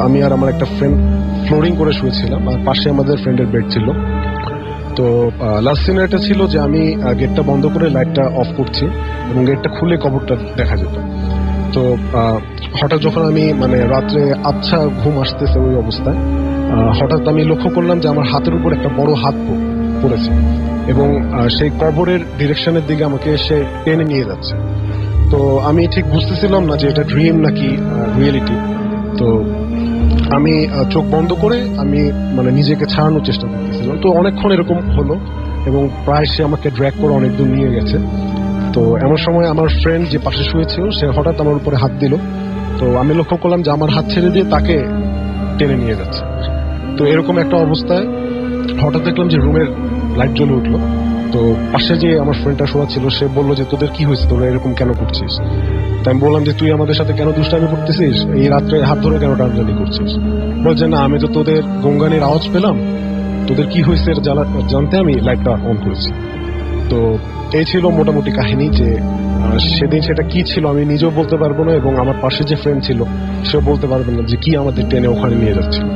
H: আমি আর আমার একটা ফ্রেন্ড ফ্লোরিং করে শুয়েছিলাম, আর পাশে আমাদের ফ্রেন্ডের বেড ছিল। তো লাস্ট সিন এটা ছিল যে আমি গেটটা বন্ধ করে লাইটটা অফ করছি এবং গেটটা খুলে কবরটা দেখা যেত। তো হঠাৎ যখন আমি মানে রাত্রে আচ্ছা ঘুম আসতেছে ওই অবস্থায়, হঠাৎ আমি লক্ষ্য করলাম যে আমার হাতের উপর একটা বড় হাত পড়েছে এবং সেই কবরের ডিরেকশনের দিকে আমাকে সে টেনে নিয়ে যাচ্ছে। তো আমি ঠিক বুঝতেছিলাম না যে এটা ড্রিম নাকি রিয়েলিটি। তো আমি চোখ বন্ধ করে আমি মানে নিজেকে ছাড়ানোর চেষ্টা করতেছিলাম। তো অনেকক্ষণ এরকম হলো এবং প্রায় সে আমাকে ড্র্যাগ করে অনেক দূর নিয়ে গেছে। তো এমন সময় আমার ফ্রেন্ড যে পাশে শুয়েছিল সে হঠাৎ আমার উপরে হাত দিল। তো আমি লক্ষ্য করলাম যে আমার হাত ছেড়ে দিয়ে তাকে টেনে নিয়ে যাচ্ছে। তো এরকম একটা অবস্থায় হঠাৎ দেখলাম যে রুমের লাইট জ্বলে উঠলো। তো পাশে যে আমার ফ্রেন্ডটা শোয়া ছিল সে বললো যে তোদের কি হয়েছে, তোরা এরকম কেন করছিস? তাই আমি বললাম যে তুই আমাদের সাথে কেন দুষ্টামি করতেছিস, এই রাত্রে হাত ধরে কেন টানাটানি করছিস? বলছে না, আমি তো তোদের গঙ্গানির আওয়াজ পেলাম, তোদের কি হয়েছে জানতে আমি লাইটটা অন করেছি। তো এই ছিল মোটামুটি কাহিনী। যে সেদিন সেটা কি ছিল আমি নিজেও বলতে পারবো না এবং আমার পাশে যে ফ্রেন্ড ছিল সেও বলতে পারবে না যে কি আমাদের টেনে ওখানে নিয়ে যাচ্ছিল।